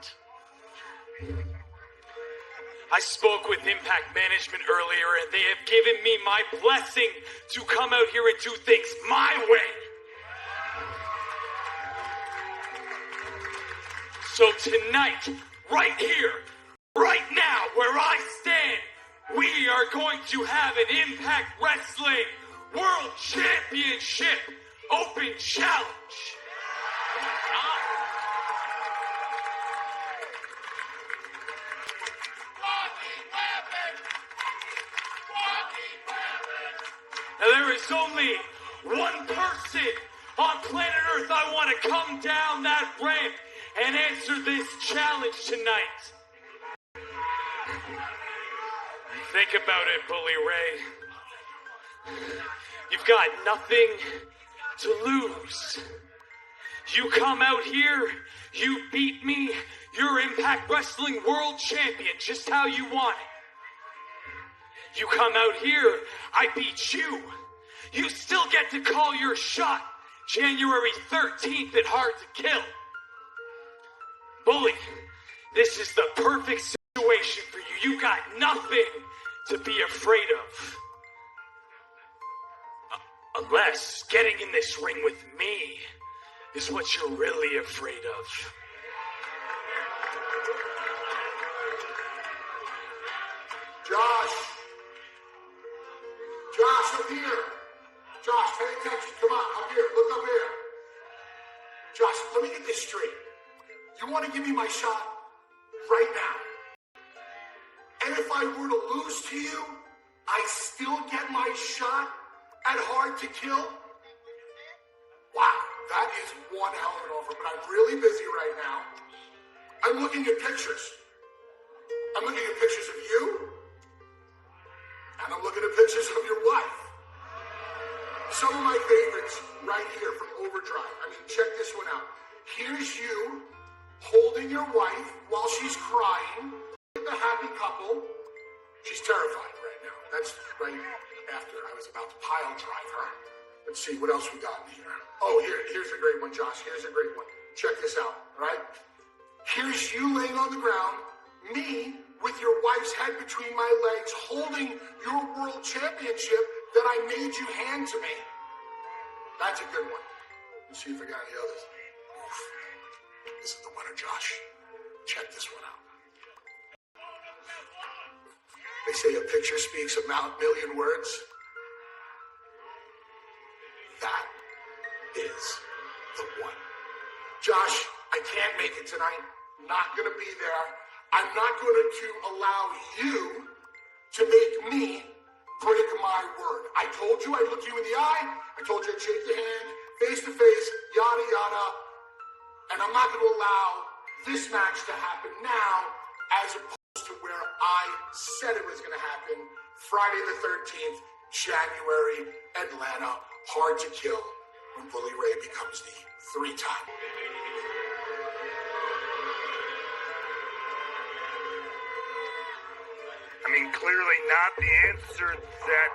I spoke with Impact Management earlier, and they have given me my blessing to come out here and do things my way. So tonight, right here, right now, where I stand, we are going to have an Impact Wrestling World Championship Open Challenge. Now, there is only one person on planet Earth I want to come down that ramp and answer this challenge tonight. Think about it, Bully Ray. You've got nothing to lose. You come out here, you beat me, you're Impact Wrestling World Champion, just how you want it. You come out here, I beat you. You still get to call your shot January 13th at Hard to Kill. Bully, this is the perfect situation for you. You got nothing to be afraid of. Unless getting in this ring with me is what you're really afraid of. Josh, up here. Josh, pay attention. Come on, up here. Look up here. Josh, let me get this straight. You want to give me my shot right now? And if I were to lose to you, I still get my shot at Hard to Kill? Wow, that is one hell of an offer, but I'm really busy right now. I'm looking at pictures. I'm looking at pictures of you, and I'm looking at pictures of your wife. Some of my favorites right here from Overdrive. I mean, check this one out. Here's you holding your wife while she's crying. The happy couple. She's terrified right now. That's right after I was about to pile drive her. Let's see what else we got in here. Oh, here's a great one, Josh. Here's a great one. Check this out, all right? Here's you laying on the ground, me with your wife's head between my legs, holding your world championship that I made you hand to me. That's a good one. Let's see if I got any others. Oof. This is the winner, Josh. Check this one out. They say a picture speaks a million words. That is the one. Josh, I can't make it tonight. not going to be there. I'm not going to allow you to make me break my word. I told you I'd look you in the eye. I told you I'd shake your hand, face to face, yada, yada. And I'm not going to allow this match to happen now as opposed to where I said it was going to happen. Friday the 13th, January, Atlanta. Hard to kill when Bully Ray becomes the 3-time. I mean, clearly not the answer that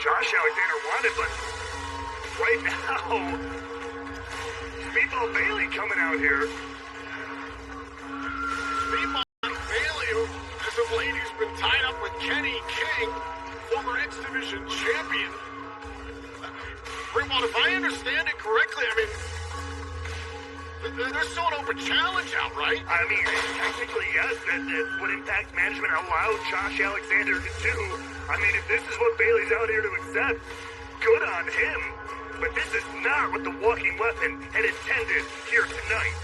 Josh Alexander wanted, but right now, Speedball Bailey coming out here. Speedball Bailey, who as of late has been tied up with Kenny King, former X Division champion. Fremont, if I understand it correctly, I mean, there's still an open challenge out, right? I mean, technically, yes, that's what Impact Management allowed Josh Alexander to do. I mean, if this is what Bailey's out here to accept, good on him. But this is not what the Walking Weapon had intended here tonight.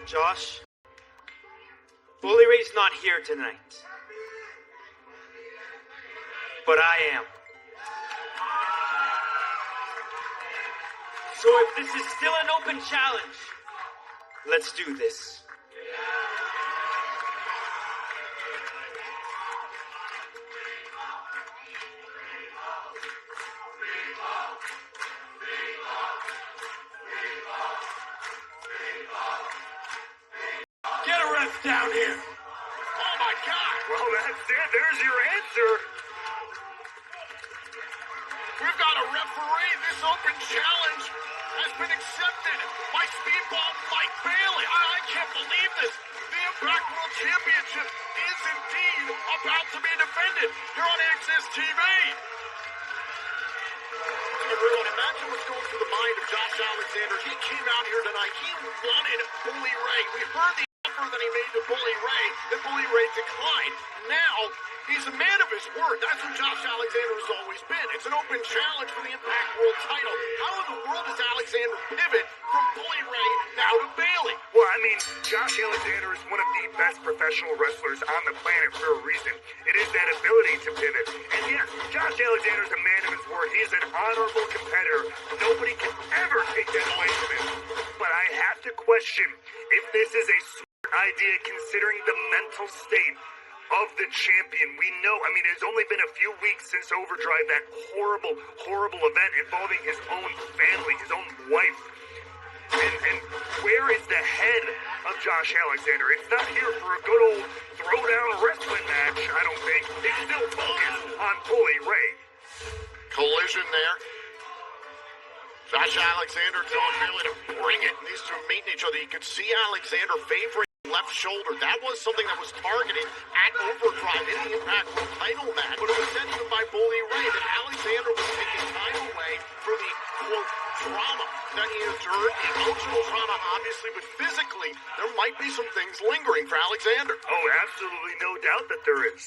Josh, Bully Ray's not here tonight. But I am. So if this is still an open challenge, let's do this. Get a ref down here. Oh my God! Well, that's it. There's your answer. We've got a referee. This open challenge has been accepted by Speedball Mike Bailey. I can't believe this. The Impact World Championship is indeed about to be defended here on Access TV. Everyone, imagine what's going through the mind of Josh Alexander. He came out here tonight. He wanted Bully Ray. We heard the offer that he made to Bully Ray, that Bully Ray declined. Now, he's a man of his word. That's who Josh Alexander has always been. It's an open challenge for the Impact World title. How in the world does Alexander pivot from Bully Ray now to Bailey? Well, I mean, Josh Alexander is one of the best professional wrestlers on the planet for a reason. It is that ability to pivot. And yes, Josh Alexander is a man of his word. He is an honorable competitor. Nobody can ever take that away from him. But I have to question if this is a smart idea considering the mental state of the champion. We know, I mean, it's only been a few weeks since Overdrive, that horrible, horrible event involving his own family, his own wife. And where is the head of Josh Alexander? It's not here for a good old throwdown wrestling match, I don't think. It's still focused on Bully Ray. Collision there. Josh Alexander telling Bailey to bring it. These two meeting each other. You could see Alexander favoring left shoulder. That was something that was targeted at Overdrive in the Impact World title match. But it was said even by Bully Ray that Alexander was taking time away for the, quote, trauma that he endured. The emotional trauma, obviously, but physically, there might be some things lingering for Alexander. Oh, absolutely no doubt that there is.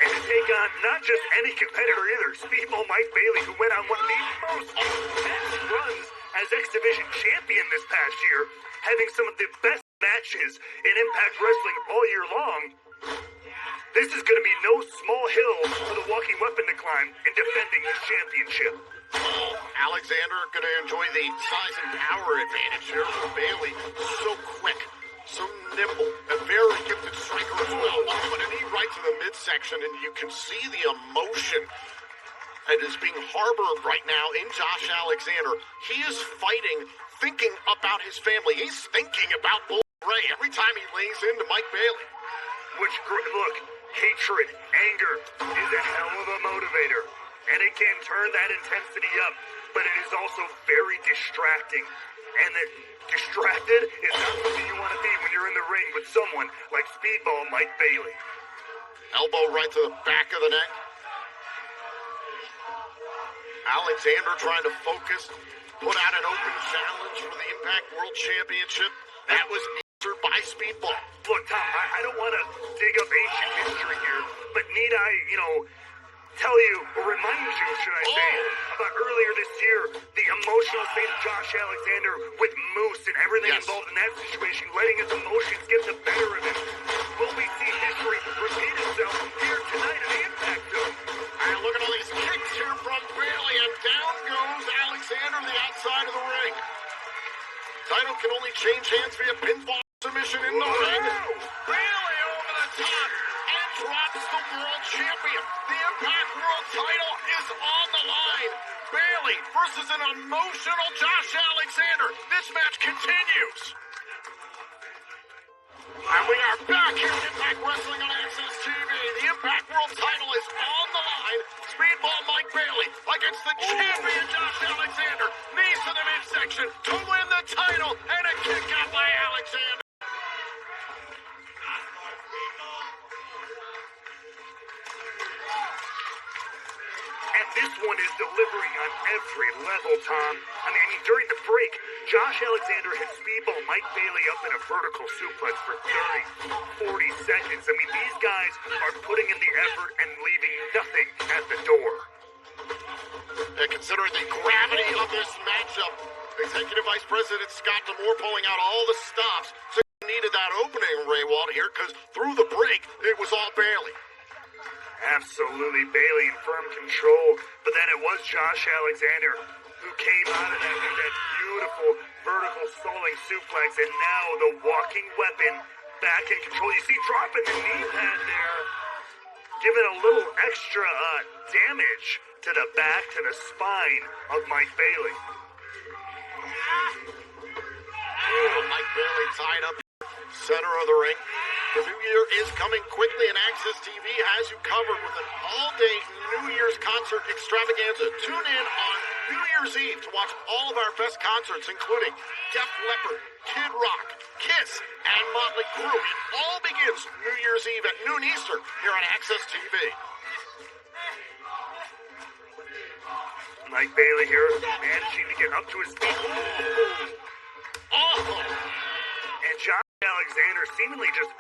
And to take on not just any competitor either, Speedball Mike Bailey, who went on one of the most intense runs as X Division champion this past year, having some of the best matches in Impact Wrestling all year long. This is going to be no small hill for the Walking Weapon to climb in defending this championship. Oh, Alexander going to enjoy the size and power advantage here for Bailey. So quick, so nimble, a very gifted striker as well. But a knee right to the midsection, and you can see the emotion that is being harbored right now in Josh Alexander. He is fighting, thinking about his family. He's thinking about Bully Ray every time he lays into Mike Bailey. Which, look, hatred, anger is a hell of a motivator. And it can turn that intensity up, but it is also very distracting. And that distracted is not something you want to be when you're in the ring with someone like Speedball Mike Bailey. Elbow right to the back of the neck. Alexander trying to focus, put out an open challenge for the Impact World Championship. That was answered by Speedball. Look, Tom, I don't want to dig up ancient history here, but need I, tell you, or remind you, should I say, about earlier this year, the emotional state of Josh Alexander with Moose and everything involved in that situation, letting his emotions get the better of him. Will we see history repeat itself here tonight in the Impact Zone? And look at all these kicks here from Bailey, and down goes Alexander to the outside of the ring. Title can only change hands via pinfall submission in the ring. Bailey over the top and drops the world champion. The Impact World title is on the line. Bailey versus an emotional Josh Alexander. This match continues. And we are back here at Impact Wrestling on Access TV. The Impact World title is on the line. Speedball Mike Bailey against the champion Josh Alexander. Knees to the midsection to win the title, and a kick out by Alexander. And this one is delivering on every level, Tom. I mean, during the break, Josh Alexander had Speedball Mike Bailey up in a vertical suplex for 30, 40 seconds. I mean, these guys are putting in the effort and leaving nothing at the door. And considering the gravity of this matchup, Executive Vice President Scott D'Amore pulling out all the stops. So he needed that opening, Ray Walt, here, because through the break, it was all Bailey. Absolutely, Bailey in firm control. But then it was Josh Alexander who came out of that with that beautiful vertical stalling suplex, and now the walking weapon back in control. You see, dropping the knee pad there, giving a little extra damage to the back, to the spine of Mike Bailey. Mike Bailey tied up center of the ring. The new year is coming quickly, and Access TV has you covered with an all-day New Year's concert extravaganza. Tune in on New Year's Eve to watch all of our best concerts, including Def Leppard, Kid Rock, Kiss, and Motley Crue. It all begins New Year's Eve at noon Eastern here on Access TV. Mike Bailey here, managing to get up to his feet. Oh! And Josh Alexander seemingly just,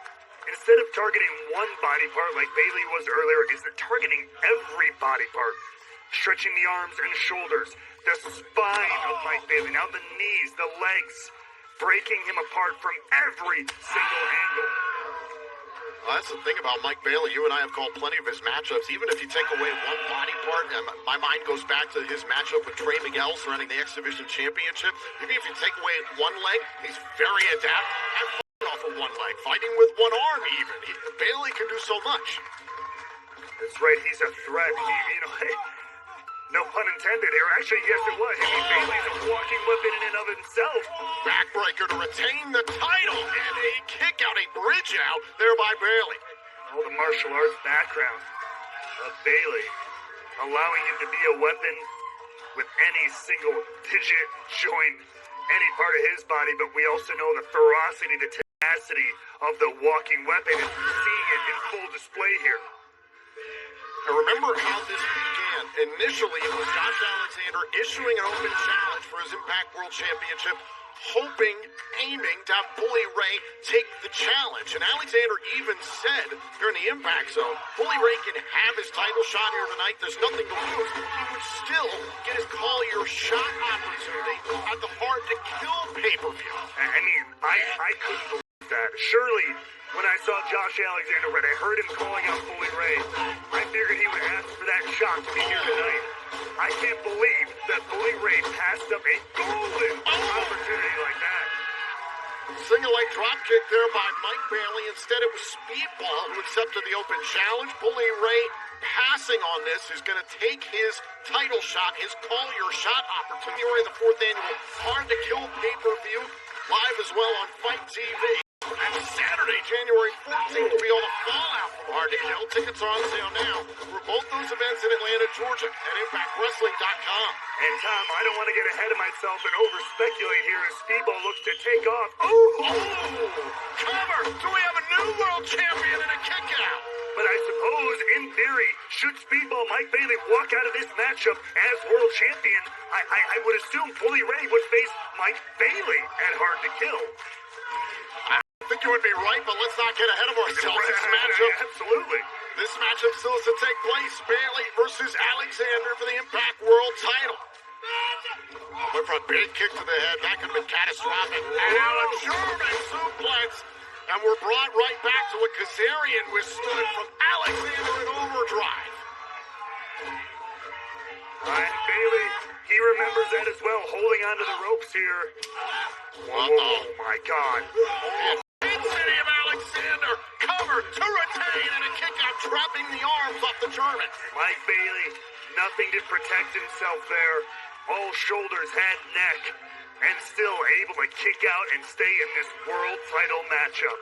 instead of targeting one body part like Bailey was earlier, is targeting every body part. Stretching the arms and shoulders, the spine of Mike Bailey, now the knees, the legs, breaking him apart from every single angle. Well, that's the thing about Mike Bailey. You and I have called plenty of his matchups. Even if you take away one body part, my mind goes back to his matchup with Trey Miguel surrounding the X Division Championship. Even if you take away one leg, he's very adept at fighting off of one leg, fighting with one arm even. Bailey can do so much. That's right, he's a threat. Hey, no pun intended here. Actually, yes it was. Bailey's a walking weapon in and of himself. Backbreaker to retain the title, and a kick out, a bridge out there by Bailey. All the martial arts background of Bailey, allowing him to be a weapon with any single digit, joint, any part of his body, but we also know the ferocity, the tenacity of the walking weapon, and seeing it in full display here. And remember how this began. Initially, it was Josh Alexander issuing an open challenge for his Impact World Championship, hoping, aiming to have Bully Ray take the challenge. And Alexander even said here in the Impact Zone, Bully Ray can have his title shot here tonight. There's nothing to lose. He would still get his Call Your Shot opportunity at the Hard to Kill pay-per-view. I mean, I couldn't believe that. Surely, when I saw Josh Alexander, when I heard him calling out Bully Ray, I figured he would ask for that shot to be here tonight. I can't believe that Bully Ray passed up a golden opportunity like that. Single leg drop kick there by Mike Bailey. Instead, it was Speedball who accepted the open challenge. Bully Ray passing on this is going to take his title shot, his Call Your Shot opportunity. We're in the 4th annual Hard to Kill pay-per-view, live as well on Fight TV. And Saturday, January 14th, will be all the fallout from Hard to Kill. Tickets are on sale now for both those events in Atlanta, Georgia at ImpactWrestling.com. And Tom, I don't want to get ahead of myself and over-speculate here as Speedball looks to take off. Cover! Do we have a new world champion and a kick out? But I suppose, in theory, should Speedball Mike Bailey walk out of this matchup as world champion, I would assume Bully Ray would face Mike Bailey at Hard to Kill. I think you would be right, but let's not get ahead of ourselves. Absolutely. This matchup still has to take place. Bailey versus Alexander for the Impact World title. Went for a big kick to the head. That could have been catastrophic. And now a German suplex. And we're brought right back to what Kazarian withstood from Alexander in overdrive. And Bailey, he remembers that as well, holding onto the ropes here. Oh my God. Intensity of Alexander. Cover to retain and a kick out, trapping the arms off the German. Mike Bailey, nothing to protect himself there. All shoulders, head, neck, and still able to kick out and stay in this world title matchup.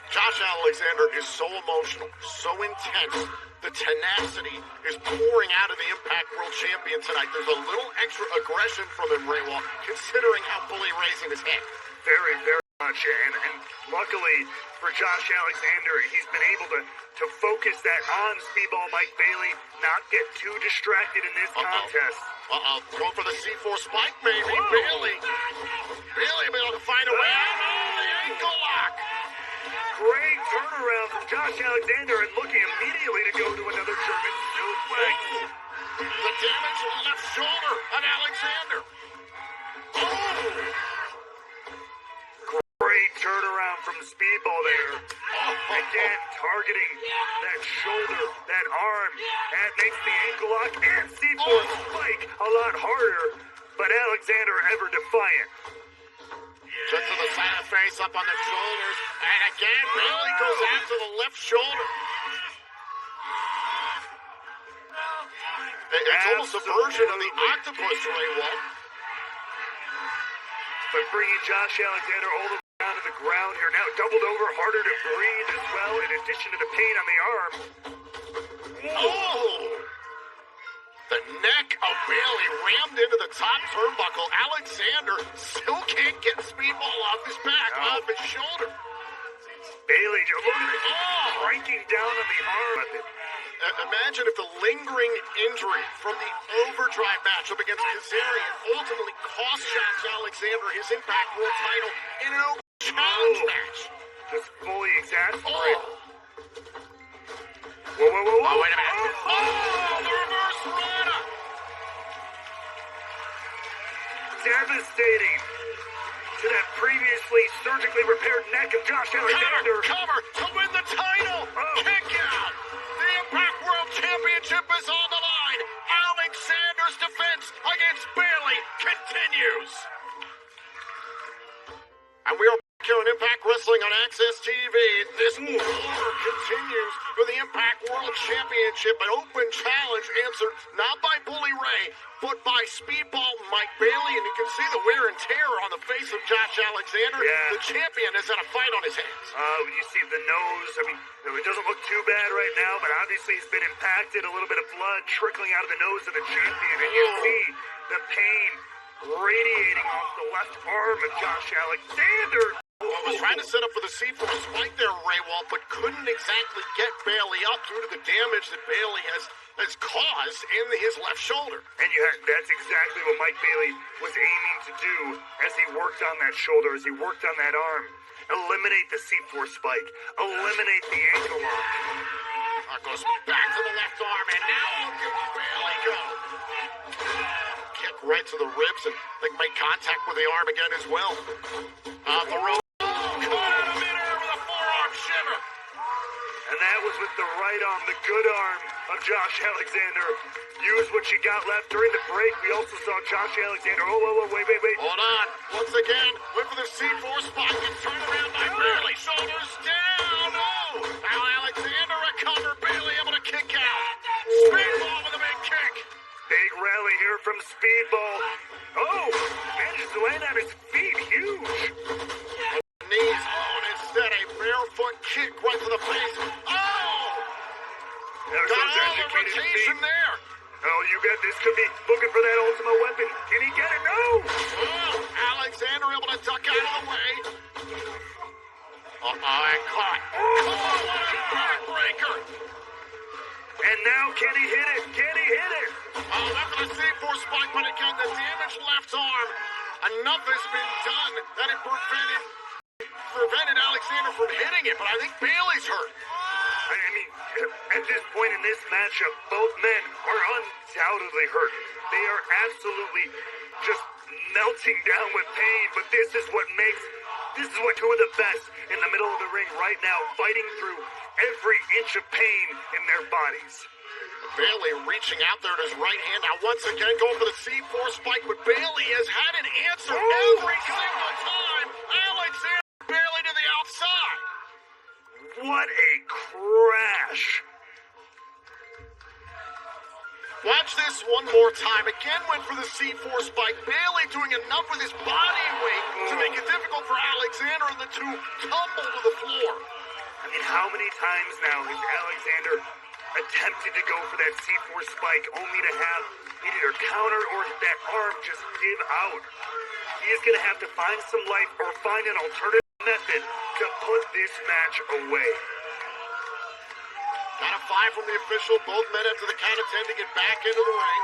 Josh Alexander is so emotional, so intense. The tenacity is pouring out of the Impact World Champion tonight. There's a little extra aggression from him, Ray Wall, considering how Bully raising his head. Very, very much. And luckily for Josh Alexander, he's been able to focus that on Speedball Mike Bailey, not get too distracted in this contest. Going for the C4 spike, maybe. Bailey be able to find a way out. The ankle lock. Great turnaround from Josh Alexander and looking immediately to go to another German suplex. The damage to the left shoulder of Alexander. Great turnaround from Speedball there. Again, targeting that shoulder, that arm. That makes the ankle lock and C4 spike a lot harder. But Alexander ever defiant. Just to the side of the face, up on the shoulders. And again, Bailey goes after the left shoulder. It's almost a version of the octopus, Ray Wall. But bringing Josh Alexander all the way down to the ground here. Now doubled over, harder to breathe as well, in addition to the pain on the arm. Oh! The neck of Bailey rammed into the top turnbuckle. Alexander still can't get Speedball off his back, off his shoulder. Bailey, look at it, cranking down on the arm. Imagine if the lingering injury from the overdrive match up against Kazarian ultimately cost Josh Alexander his Impact World title in an open challenge match. Just fully exasperated. Whoa, wait a minute. The reverse Rana. Devastating to that previously surgically repaired neck of Josh Alexander. Cover to win the title. Kick out. The Impact World Championship is on the line. Alexander's defense against Bailey continues. And we are back here on Impact Wrestling on Access TV. This war continues for the Impact World Championship. An open challenge answered not by Bully Ray, but by Speedball Mike Bailey. And you can see the wear and tear on the face of Josh Alexander. Yeah. The champion has had a fight on his hands. You see the nose. I mean, it doesn't look too bad right now, but obviously he's been impacted. A little bit of blood trickling out of the nose of the champion. And you see the pain radiating off the left arm of Josh Alexander. Well, was trying to set up for the C4 spike there, Ray Wall, but couldn't exactly get Bailey up due to the damage that Bailey has caused in his left shoulder. And that's exactly what Mike Bailey was aiming to do as he worked on that shoulder, as he worked on that arm. Eliminate the C4 spike. Eliminate the ankle lock. Goes back to the left arm, and now look at Bailey go. Kick right to the ribs, and they make contact with the arm again as well. Off the rope. Caught out of midair with a forearm shiver. And that was with the right arm, the good arm of Josh Alexander. Use what you got left during the break. We also saw Josh Alexander. Wait. Hold on. Once again, went for the C4 spot. Gets turned around by Bailey. Shoulders down. Oh! Now Alexander recovered. Bailey able to kick out. Speedball with a big kick. Big rally here from Speedball. Oh! Manages to land on his feet. Huge. Knees on instead. A barefoot kick right to the face. Oh! Got all the rotation there. Oh, you got this. Could be looking for that ultimate weapon. Can he get it? No! Oh, Alexander able to duck out of the way. And caught. Oh, what a backbreaker. And now, can he hit it? Can he hit it? Oh, after the C4 spike, but again, the damaged left arm. Enough has been done that it prevented from hitting it, but I think Bailey's hurt. I mean, at this point in this matchup, both men are undoubtedly hurt. They are absolutely just melting down with pain, but this is what two of the best in the middle of the ring right now, fighting through every inch of pain in their bodies. Bailey reaching out there to his right hand. Now once again going for the C4 spike, but Bailey has had an answer every single time. Alexander Bailey to the outside. What a crash. Watch this one more time. Again went for the C4 spike. Bailey doing enough with his body weight to make it difficult for Alexander, and the two tumble to the floor. I mean, how many times now has Alexander attempted to go for that C4 spike only to have either counter or that arm just give out? He is going to have to find some life or find an alternative method to put this match away. Count of 5 from the official. Both men after the count of 10 to get back into the ring.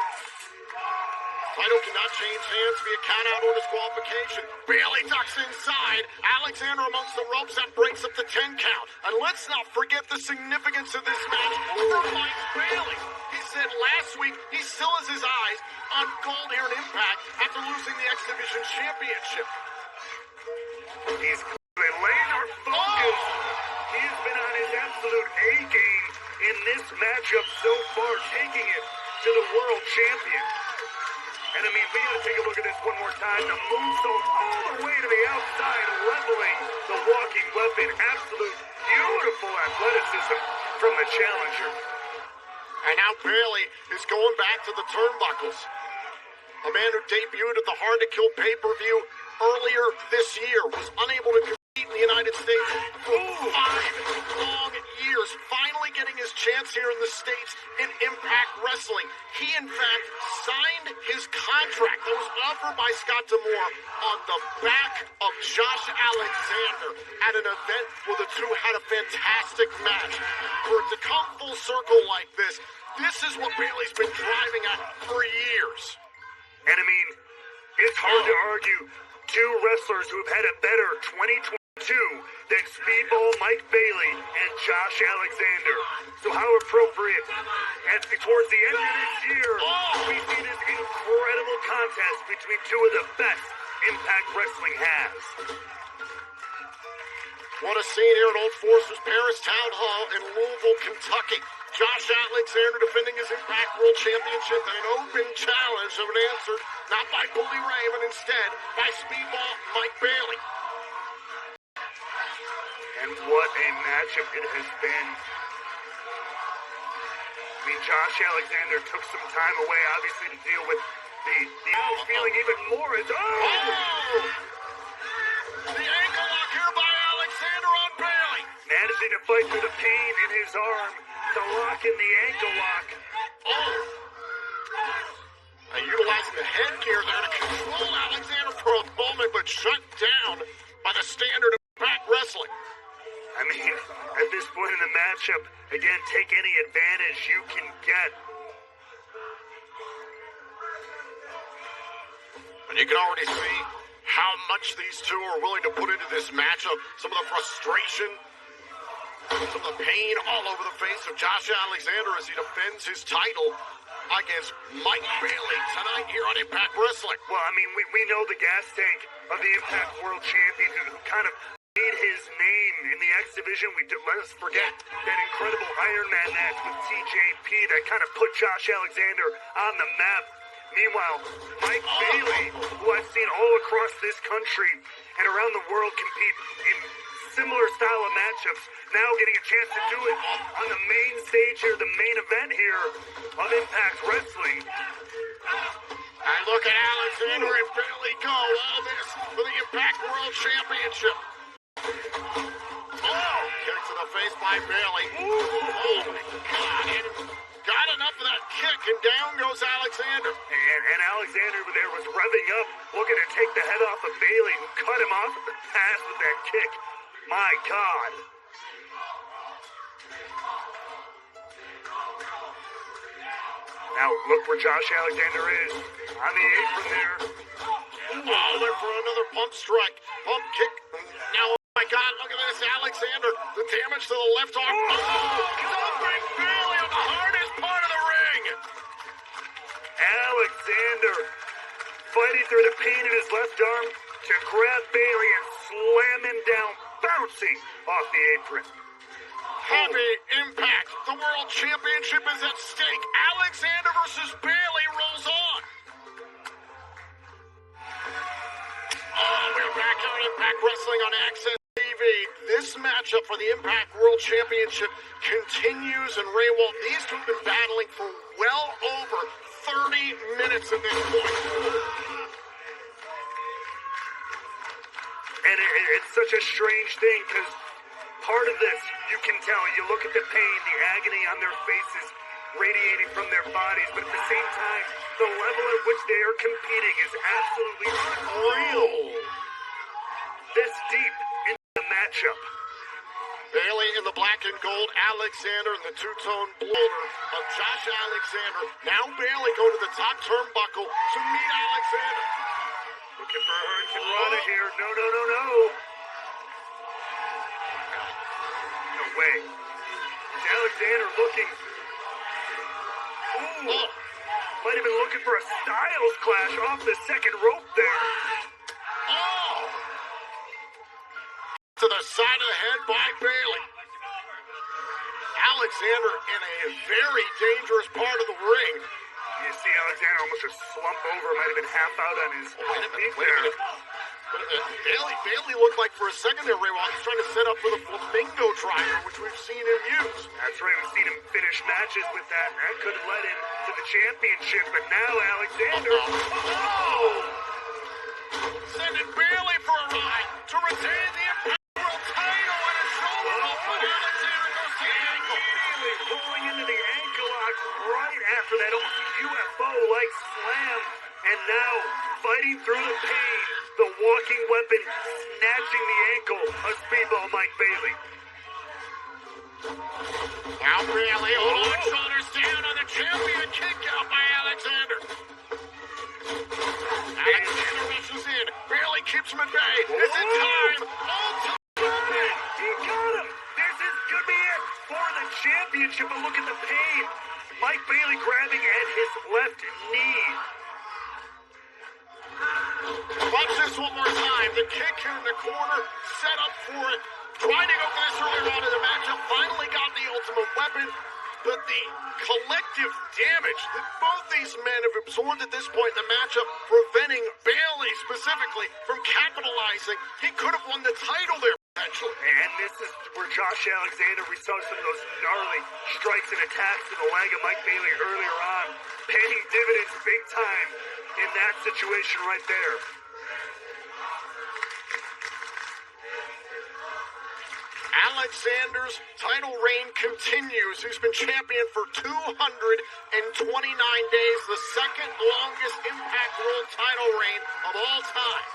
Title cannot change hands via count out or disqualification. Bailey ducks inside. Alexander amongst the ropes. That breaks up the 10 count. And let's not forget the significance of this match over Mike Bailey. He said last week he still has his eyes on gold here in Impact after losing the X Division Championship. He's laser focused. He's been on his absolute A game in this matchup so far, taking it to the world champion. And I mean, we gotta take a look at this one more time. The moonsault all the way to the outside, leveling the walking weapon. Absolute beautiful athleticism from the challenger. And now Bailey is going back to the turnbuckles. A man who debuted at the Hard to Kill pay-per-view earlier this year was unable to compete in the United States for 5 long years. Finally getting his chance here in the States in Impact Wrestling. He, in fact, signed his contract that was offered by Scott D'Amore on the back of Josh Alexander at an event where the two had a fantastic match. For it to come full circle like this is what Bailey's been driving at for years. And I mean, it's hard to argue two wrestlers who have had a better 2022 than Speedball Mike Bailey and Josh Alexander. So how appropriate, as towards the end of this year, we see this incredible contest between two of the best Impact Wrestling has. What a scene here at Old Foresters Paris Town Hall in Louisville, Kentucky. Josh Alexander defending his Impact World Championship in an open challenge that was answered not by Bully Ray, but instead by Speedball Mike Bailey. And what a matchup it has been. I mean, Josh Alexander took some time away, obviously, to deal with the feeling even more as The ankle lock here by Alexander on Bailey. Managing to fight through the pain in his arm to lock in the ankle lock. And utilizing the headgear there to control Alexander for a moment, but shut down by the standard of Impact Wrestling. I mean, at this point in the matchup, again, take any advantage you can get. And you can already see how much these two are willing to put into this matchup. Some of the frustration, some of the pain all over the face of Josh Alexander as he defends his title against Mike Bailey tonight here on Impact Wrestling. Well, I mean, we know the gas tank of the Impact World Champion who kind of made his name in the X Division. Let us forget that incredible Iron Man match with TJP that kind of put Josh Alexander on the map. Meanwhile, Mike Bailey, who I've seen all across this country and around the world compete in similar style of matchups, now getting a chance to do it on the main stage here, the main event here of Impact Wrestling. And look at Alexander and Bailey go. All this for the Impact World Championship. Kick to the face by Bailey. Oh my God. And got enough of that kick, and down goes Alexander. And Alexander there was revving up, looking to take the head off of Bailey, who cut him off at the pass with that kick. My God. Now look where Josh Alexander is. On the apron there. There for another pump strike. Pump kick. Now, oh my God, God, look at this. Alexander, the damage to the left arm. Oh, dumping Bailey on the hardest part of the ring. Alexander fighting through the pain in his left arm to grab Bailey and slam him down, bouncing off the apron. Heavy impact. The World Championship is at stake. Alexander versus Bailey rolls on. Oh, we're back on Impact Wrestling on Access TV. This matchup for the Impact World Championship continues, and Ray Walt, these two have been battling for well over 30 minutes at this point. And it's such a strange thing, because part of this, you can tell, you look at the pain, the agony on their faces radiating from their bodies, but at the same time, the level at which they are competing is absolutely unreal. This deep into the matchup. Bailey in the black and gold, Alexander in the two-tone bloater of Josh Alexander. Now Bailey going to the top turnbuckle to meet Alexander. Looking for Hurricane Rana here. No. No way. Is Alexander looking? Ooh. Oh. Might have been looking for a Styles clash off the second rope there. Oh! To the side of the head by Bailey. Alexander in a very dangerous part of the ring. You see Alexander almost just slump over, might have been half out on his feet there. Bailey looked like for a second there, Ray Walt, he's trying to set up for the flamingo driver, which we've seen him use. That's right, we've seen him finish matches with that. That could have led him to the championship, but now Alexander... Oh! Sending Bailey for a ride to retain the Impact World title, and a shoulder off when Alexander goes to the ankle. Bailey pulling into the ankle lock right after that almost UFO-like slam, and now fighting through the pain. The walking weapon snatching the ankle of Speedball Mike Bailey. Now Bailey, hold shoulders down on the champion, kick out by Alexander. Alexander rushes in. Bailey keeps him at bay. Is it time? He got him. This is could be it for the championship. But look at the pain. Mike Bailey grabbing at his left knee. Watch this one more time. The kick here in the corner, set up for it. Trying to go for this earlier on in the matchup. Finally got the ultimate weapon. But the collective damage that both these men have absorbed at this point in the matchup, preventing Bailey specifically from capitalizing. He could have won the title there potentially. And this is where Josh Alexander, we saw some of those gnarly strikes and attacks to the leg of Mike Bailey earlier on, paying dividends big time in that situation right there. Alexander's title reign continues. He's been champion for 229 days, the second longest Impact World title reign of all time.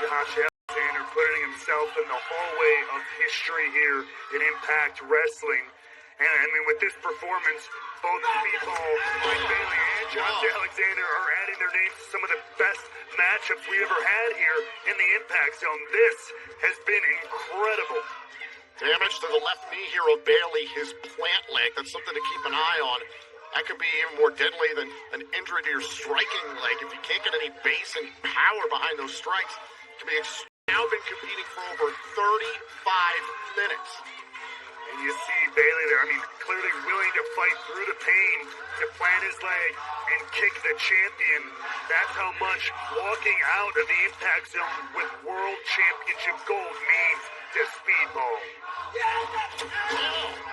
Josh Alexander putting himself in the hallway of history here in Impact Wrestling. And I mean, with this performance, both Speedball, Mike Bailey, and Josh Alexander are adding their names to some of the best matchups we ever had here in the Impact Zone. This has been incredible. Damage to the left knee here of Bailey, his plant leg. That's something to keep an eye on. That could be even more deadly than an injury to your striking leg. If you can't get any base and power behind those strikes, it can be now been competing for over 35 minutes. And you see Bailey there, I mean, clearly willing to fight through the pain to plant his leg and kick the champion. That's how much walking out of the Impact Zone with World Championship gold means to Speedball.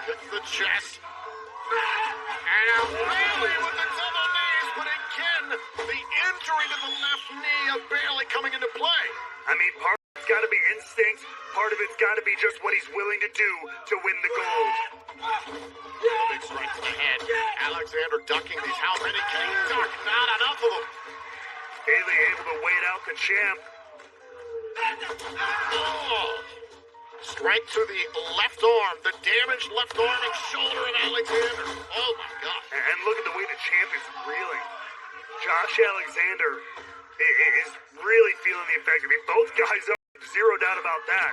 Hits the chest. And now Bailey with the double knees, but again, the injury to the left knee of Bailey coming into play. I mean, part of it's got to be instinct, part of it's got to be just what he's willing to do to win the gold. Big strike to the head. Alexander ducking these. How many can he duck? Not enough of them. Bailey able to wait out the champ. Oh. Strike to the left arm, the damaged left arm and shoulder of Alexander. Oh my God. And look at the way the champ is reeling. Josh Alexander is really feeling the effect. I mean, both guys up zero doubt about that.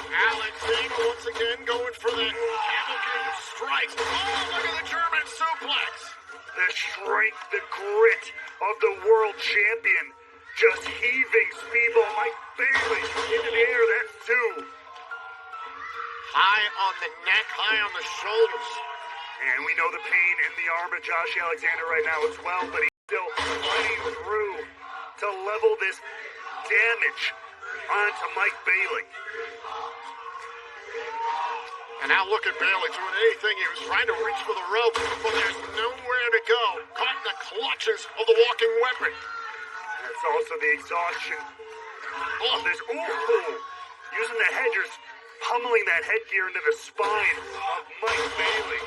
Alexander once again going for that cavalcade of strikes. Oh, look at the German suplex. The strength, the grit of the world champion. Just heaving Speedball Mike Bailey into the air, that's two. High on the neck, high on the shoulders. And we know the pain in the arm of Josh Alexander right now as well, but he's still fighting through to level this damage onto Mike Bailey. And now look at Bailey doing anything. He was trying to reach for the rope, but there's nowhere to go. Caught in the clutches of the walking weapon. And it's also the exhaustion of this. Ooh, using the head, just pummeling that headgear into the spine of Mike Bailey.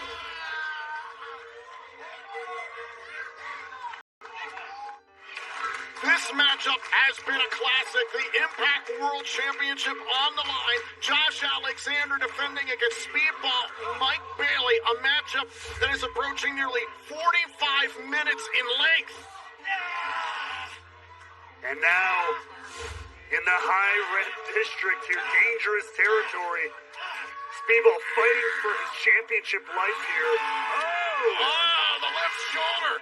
This matchup has been a classic. The Impact World Championship on the line. Josh Alexander defending against Speedball Mike Bailey. A matchup that is approaching nearly 45 minutes in length. And now, in the high red district here, dangerous territory. Speedball fighting for his championship life here. Oh, the left shoulder.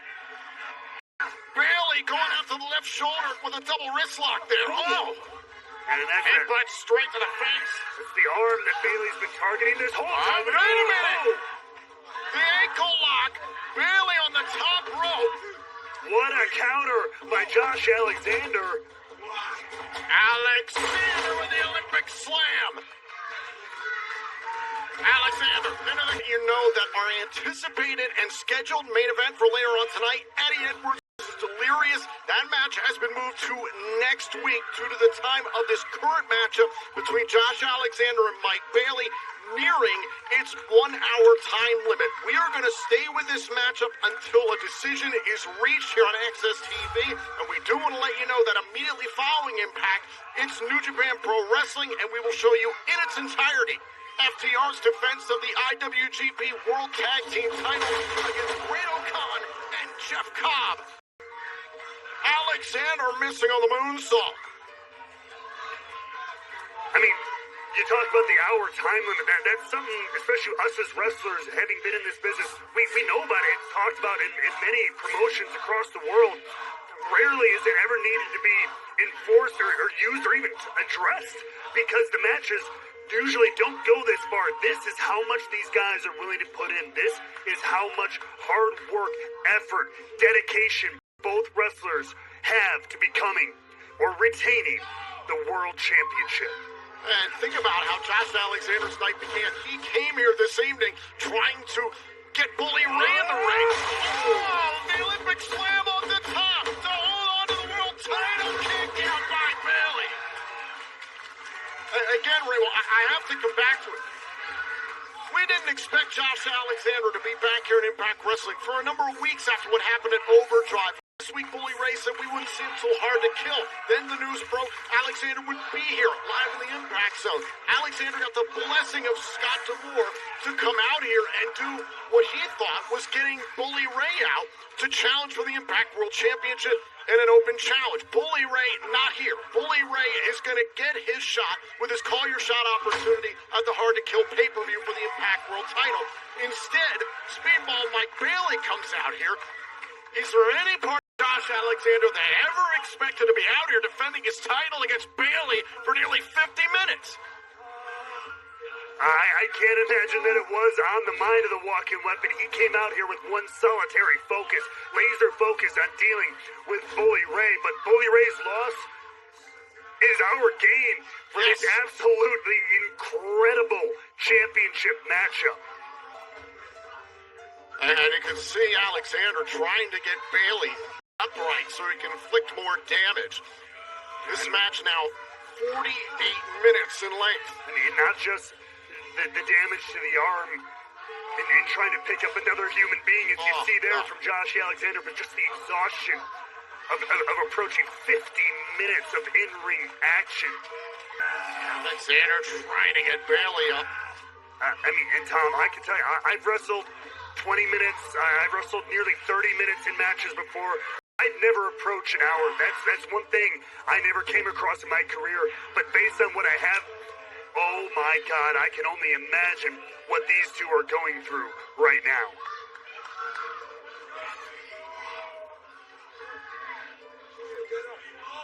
Bailey going out to the left shoulder with a double wrist lock there. Oh! And that's headbutt straight to the face. It's the arm that Bailey's been targeting this whole time. Wait a minute! The ankle lock. Bailey on the top rope. What a counter by Josh Alexander. Alexander with the Olympic slam. Alexander, you know that our anticipated and scheduled main event for later on tonight, Eddie Edwards Delirious. That match has been moved to next week due to the time of this current matchup between Josh Alexander and Mike Bailey nearing its 1 hour time limit. We are going to stay with this matchup until a decision is reached here on Access TV, and we do want to let you know that immediately following Impact, it's New Japan Pro Wrestling, and we will show you in its entirety FTR's defense of the IWGP World Tag Team title against Great-O-Khan and Jeff Cobb. Alexander missing on the moonsault. I mean, you talk about the hour time limit. That's something, especially us as wrestlers, having been in this business, we know about it. It's talked about in many promotions across the world. Rarely is it ever needed to be enforced or used or even addressed, because the matches usually don't go this far. This is how much these guys are willing to put in. This is how much hard work, effort, dedication both wrestlers have to becoming or retaining the World Championship. And think about how Josh Alexander's night began. He came here this evening trying to get Bully Ray in the ring. Oh, the Olympic slam on the top to hold on to the world title. Kick out by Bailey. Again, Ray, well, I have to come back to it. We didn't expect Josh Alexander to be back here in Impact Wrestling for a number of weeks after what happened at Overdrive. This week, Bully Ray said we wouldn't see him till Hard to Kill. Then the news broke Alexander would be here, live in the Impact Zone. Alexander got the blessing of Scott DeVore to come out here and do what he thought was getting Bully Ray out to challenge for the Impact World Championship in an open challenge. Bully Ray not here. Bully Ray is going to get his shot with his Call Your Shot opportunity at the Hard to Kill pay-per-view for the Impact World title. Instead, Speedball Mike Bailey comes out here. Is there any part of Josh Alexander that ever expected to be out here defending his title against Bailey for nearly 50 minutes? I can't imagine that it was on the mind of the walking weapon. He came out here with one solitary focus, laser focus on dealing with Bully Ray. But Bully Ray's loss is our gain for this absolutely incredible championship matchup. And you can see Alexander trying to get Bailey upright so he can inflict more damage. This match now 48 minutes in length. I mean, not just the damage to the arm and trying to pick up another human being, as you see there from Josh Alexander, but just the exhaustion of approaching 50 minutes of in-ring action. Alexander trying to get Bailey up. I mean, and Tom, I can tell you, I've wrestled 20 minutes. I've wrestled nearly 30 minutes in matches before. I'd never approach an hour. That's one thing I never came across in my career. But based on what I have, oh my God, I can only imagine what these two are going through right now.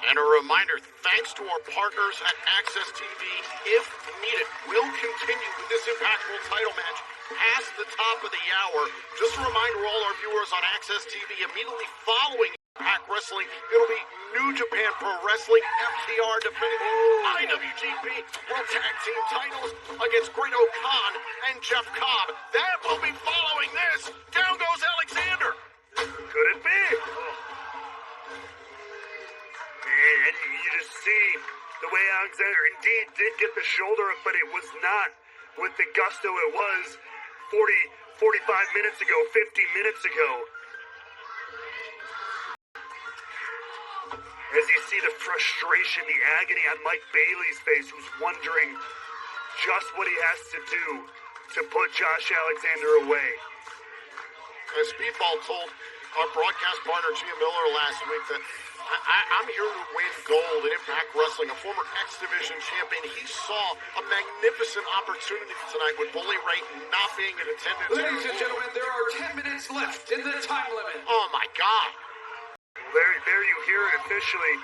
And a reminder, thanks to our partners at Access TV, if needed, we'll continue with this Impact World title match past the top of the hour. Just a reminder to all our viewers on Access TV, immediately following Impact Wrestling, it'll be New Japan Pro Wrestling, FTR defending the IWGP World Tag Team titles against Great-O-Khan and Jeff Cobb. That will be following this. Down goes Alexander. Could it be? And you just see the way Alexander indeed did get the shoulder up, but it was not with the gusto it was 45 minutes ago, 50 minutes ago. As you see the frustration, the agony on Mike Bailey's face, who's wondering just what he has to do to put Josh Alexander away. As Speedball told our broadcast partner Gia Miller last week that I'm here to win gold in Impact Wrestling, a former X Division champion. He saw a magnificent opportunity tonight with Bully Ray not being in attendance. Ladies and gentlemen, there are 10 minutes left in the time limit. Oh my God. There you hear it officially.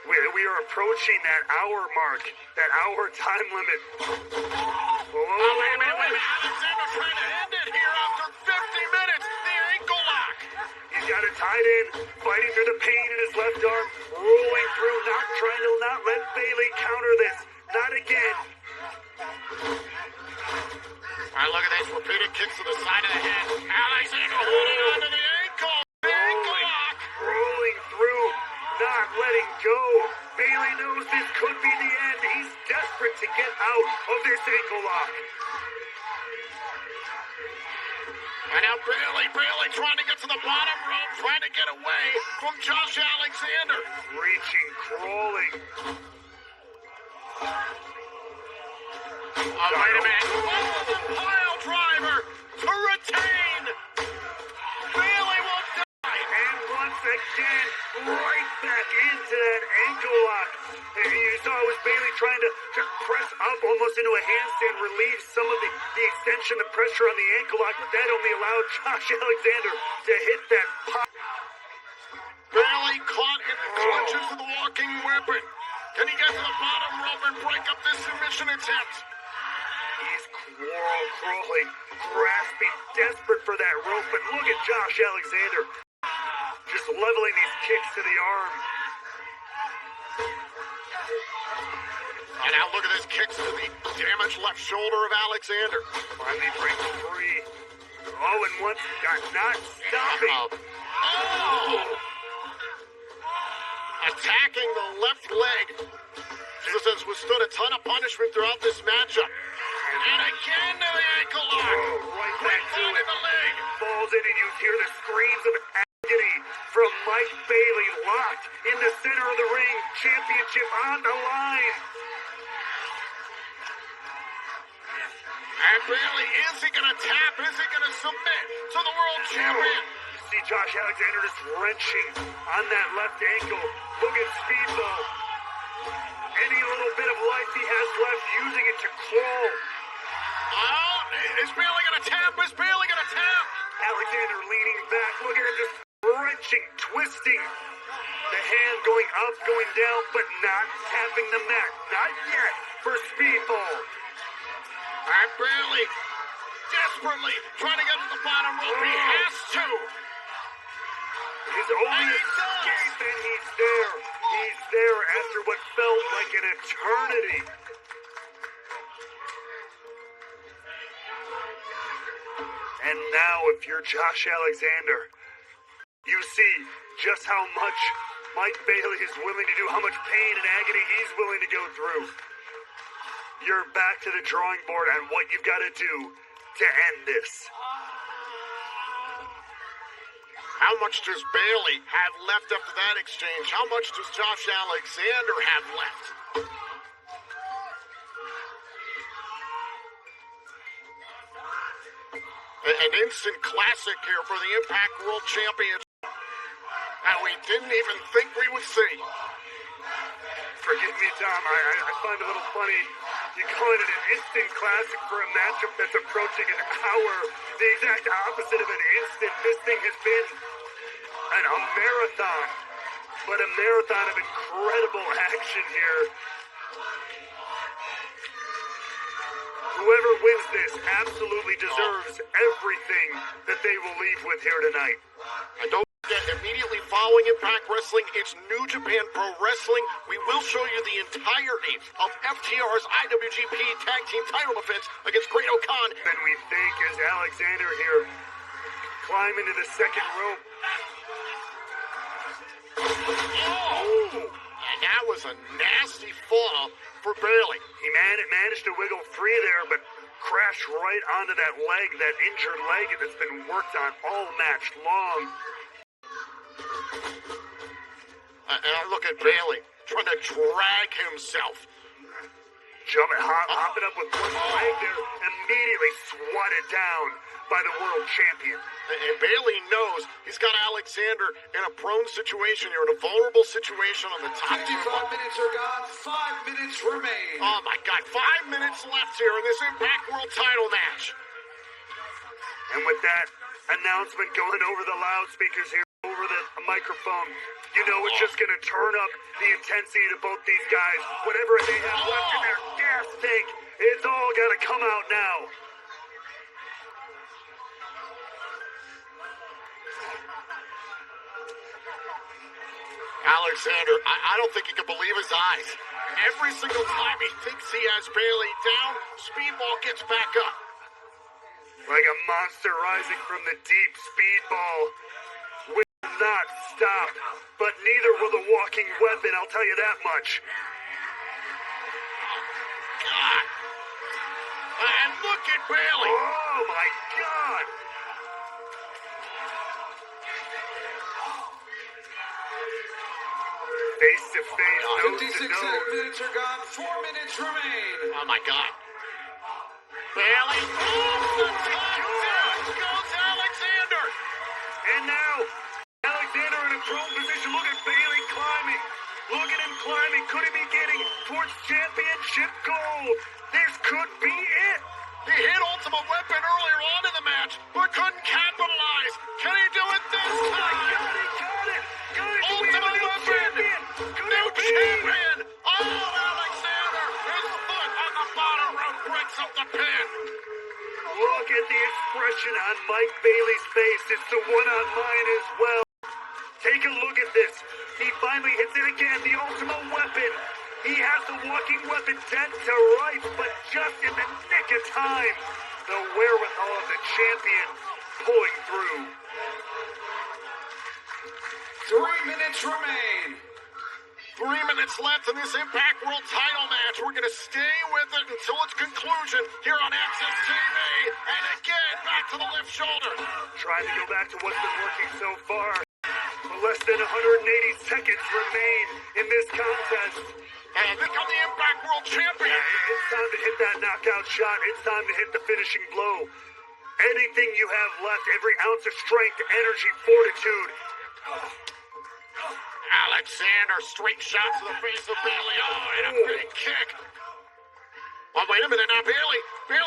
We are approaching that hour mark, that hour time limit. Wait a minute. Alexander trying to end it here after 50 minutes. The ankle lock. He's got it tied in, fighting through the pain in his left arm, rolling through, not trying to not let Bailey counter this. Not again. All right, look at this. Repeated kicks to the side of the head. Alexander holding on to the ankle. Ankle lock. Rolling through, not letting go. Bailey knows this could be the end. He's desperate to get out of this ankle lock. And now Bailey trying to get to the bottom rope, trying to get away from Josh Alexander. Reaching, crawling. Oh, wait a minute. Oh, the pile driver to retain. Bailey will die. And once again, right back into that ankle lock. And you saw it was Bailey trying to press up almost into a handstand, relieve some of the extension, the pressure on the ankle lock, but that only allowed Josh Alexander to hit that pop. Bailey caught in the clutches of the walking weapon. Can he get to the bottom rope and break up this submission attempt? He's crawling, grasping, desperate for that rope, but look at Josh Alexander just leveling these kicks to the arm. And now look at this, kicks to the damaged left shoulder of Alexander. Finally breaks free. Oh, and once got not stopping. Oh! Attacking the left leg. Jesus has withstood a ton of punishment throughout this matchup. And again to the ankle lock. Oh, right back to it. In the leg. Falls in and you hear the screams of agony from Mike Bailey, locked in the center of the ring. Championship on the line. And Bailey, is he going to tap? Is he going to submit to the world champion? You see Josh Alexander just wrenching on that left ankle. Look at Speedball. Any little bit of life he has left, using it to crawl. Oh, is Bailey going to tap? Is Bailey going to tap? Alexander leaning back. Look at him just wrenching, twisting. The hand going up, going down, but not tapping the mat. Not yet for Speedball. And Bailey desperately trying to get to the bottom rope. He has to. His only escape, and he's there. He's there after what felt like an eternity. And now, if you're Josh Alexander, you see just how much Mike Bailey is willing to do, how much pain and agony he's willing to go through. You're back to the drawing board on what you've got to do to end this. How much does Bailey have left after that exchange? How much does Josh Alexander have left? An instant classic here for the Impact World Championship. And we didn't even think we would see. Forgive me, Tom. I find it a little funny. You calling it an instant classic for a matchup that's approaching an hour. The exact opposite of an instant. This thing has been a marathon. But a marathon of incredible action here. Whoever wins this absolutely deserves everything that they will leave with here tonight. And don't forget, immediately following Impact Wrestling, it's New Japan Pro Wrestling. We will show you the entirety of FTR's IWGP Tag Team title defense against Great O'Khan. And we think as Alexander here climb into the second rope. Oh! And that was a nasty fall for Bailey. He managed to wiggle free there, but crashed right onto that leg, that injured leg that's been worked on all match long. And I look at Bailey trying to drag himself. Hopping up with one leg there, immediately swatted down by the world champion. And Bailey knows he's got Alexander in a prone situation here, in a vulnerable situation on the top. 55 minutes are gone, 5 minutes remain. Oh my God, 5 minutes left here in this Impact World title match. And with that announcement going over the loudspeakers here, over the microphone, you know it's just going to turn up the intensity to both these guys. Whatever they have left in their gas tank, it's all got to come out now. Alexander, I don't think he can believe his eyes. Every single time he thinks he has Bailey down, Speedball gets back up. Like a monster rising from the deep, Speedball will not stop. But neither will the walking weapon, I'll tell you that much. God. And look at Bailey. Oh my God. Face to face, nose to 56 nose. minutes are gone, 4 minutes remain. Oh my God. Bailey off the top. Down goes Alexander. And now, Alexander in a prone position. Look at Bailey climbing. Look at him climbing. Could he be getting towards championship gold? This could be it. He hit Ultimate Weapon earlier on in the match, but couldn't capitalize. Can he do it this Oh my time? God, he got it. Got it. Do we have a Ultimate new Weapon. champion? Could New it be? champion. Oh, Alexander. His foot on the bottom rope breaks up the pin. Look at the expression on Mike Bailey's face. It's the one on mine as well. Take a look at this. He finally hits it again. The Ultimate Weapon. He has the walking weapon dead to rights, but just in the nick of time. The wherewithal of the champion pulling through. 3 minutes remain. 3 minutes left in this Impact World title match. We're going to stay with it until its conclusion here on Access TV. And again, back to the left shoulder. Trying to go back to what's been working so far. But less than 180 seconds remain in this contest. And they come the Impact World Champion. It's time to hit that knockout shot. It's time to hit the finishing blow. Anything you have left, every ounce of strength, energy, fortitude. Alexander, straight shot to the face of Bailey. Oh, and a big kick. Well, wait a minute now, Bailey,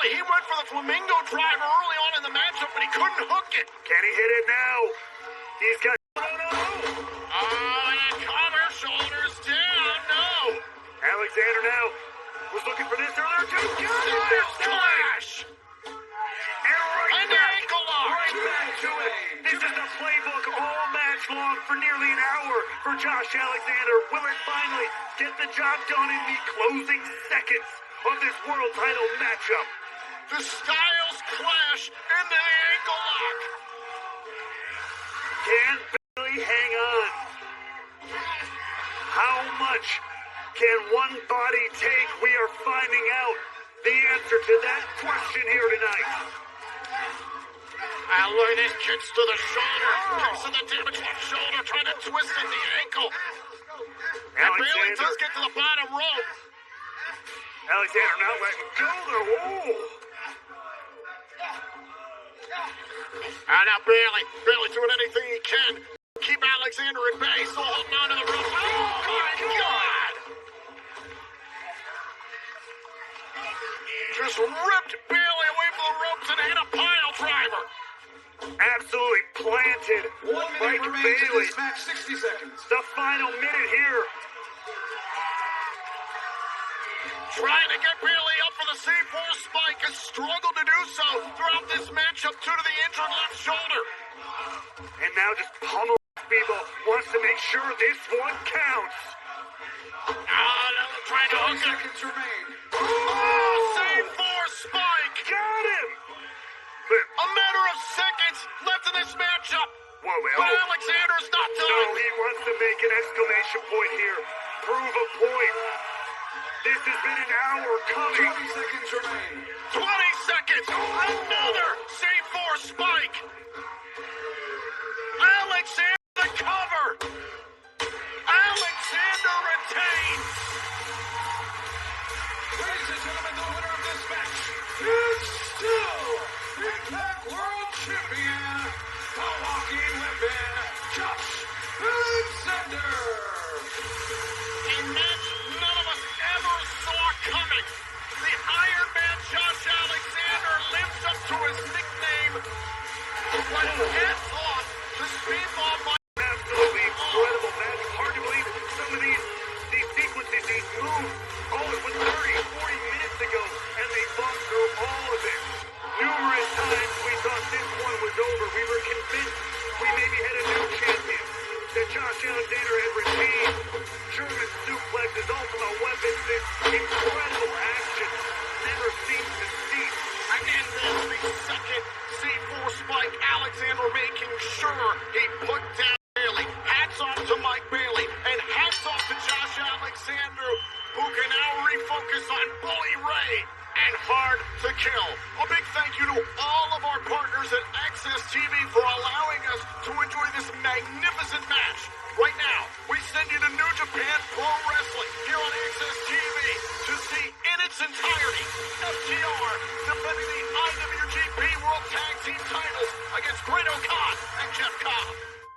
he went for the Flamingo driver early on in the matchup, but he couldn't hook it. Can he hit it now? He's got... Oh, and cover, shoulders down, no. Alexander now was looking for this earlier too. Scissors clash. And right And the back. ankle lock. Right back to it. This is the playbook all match long for nearly an hour for Josh Alexander. Will it finally get the job done in the closing seconds of this world title matchup? The styles clash into the ankle lock. Can Bailey hang on? How much can one body take? We are finding out the answer to that question here tonight. And look at this, kicks to the shoulder. Kicks to the damaged left shoulder, trying to twist at the ankle. And Bailey does get to the bottom rope. Alexander not letting go though. Ooh. And now Bailey doing anything he can. Keep Alexander Alexander and Bay still holding on to the rope. Oh, my God! Just ripped Bailey away from the ropes and hit a pile driver. Absolutely planted. 1 minute Mike remains in Bailey. this match, 60 seconds. The final minute here. Trying to get Bailey up for the C4 spike, has struggled to do so throughout this matchup due to the injured left shoulder. And now just pummel people. Wants to make sure this one counts. Trying to 20 hook him. seconds remain. Oh, C4 spike. Got him. A matter of seconds left in this matchup. But Alexander's not No, done. he wants to make an exclamation point here. Prove a point. This has been an hour coming. 20 seconds remain. 20 seconds. Another C4 spike. Alexander the cover. Alexander retains. Ladies and gentlemen, the winner of this match is still Impact World Champion, the walking weapon, Josh Alexander. A match none of us ever saw coming. The Iron Man Josh Alexander lives up to his nickname. But heads off to Speedball by Absolutely incredible match. Hard to believe some of these sequences, these moves. Oh, it was 30, 40 minutes ago, and they bumped through all of it. Numerous times we thought this one was over. We were convinced we maybe had a new champion. That Josh Alexander had retained. German suplexes, ultimate weapons, this incredible action never seems to cease. again. This the second C4 spike. Alexander making sure he put down Bailey. Hats off to Mike Bailey and hats off to Josh Alexander, who can now refocus on Bully Ray and Hard to Kill. A big thank you to all of our partners at Access TV for allowing us to enjoy this magnificent match. Right now, we send you to New Japan Pro Wrestling here on Access TV to see in its entirety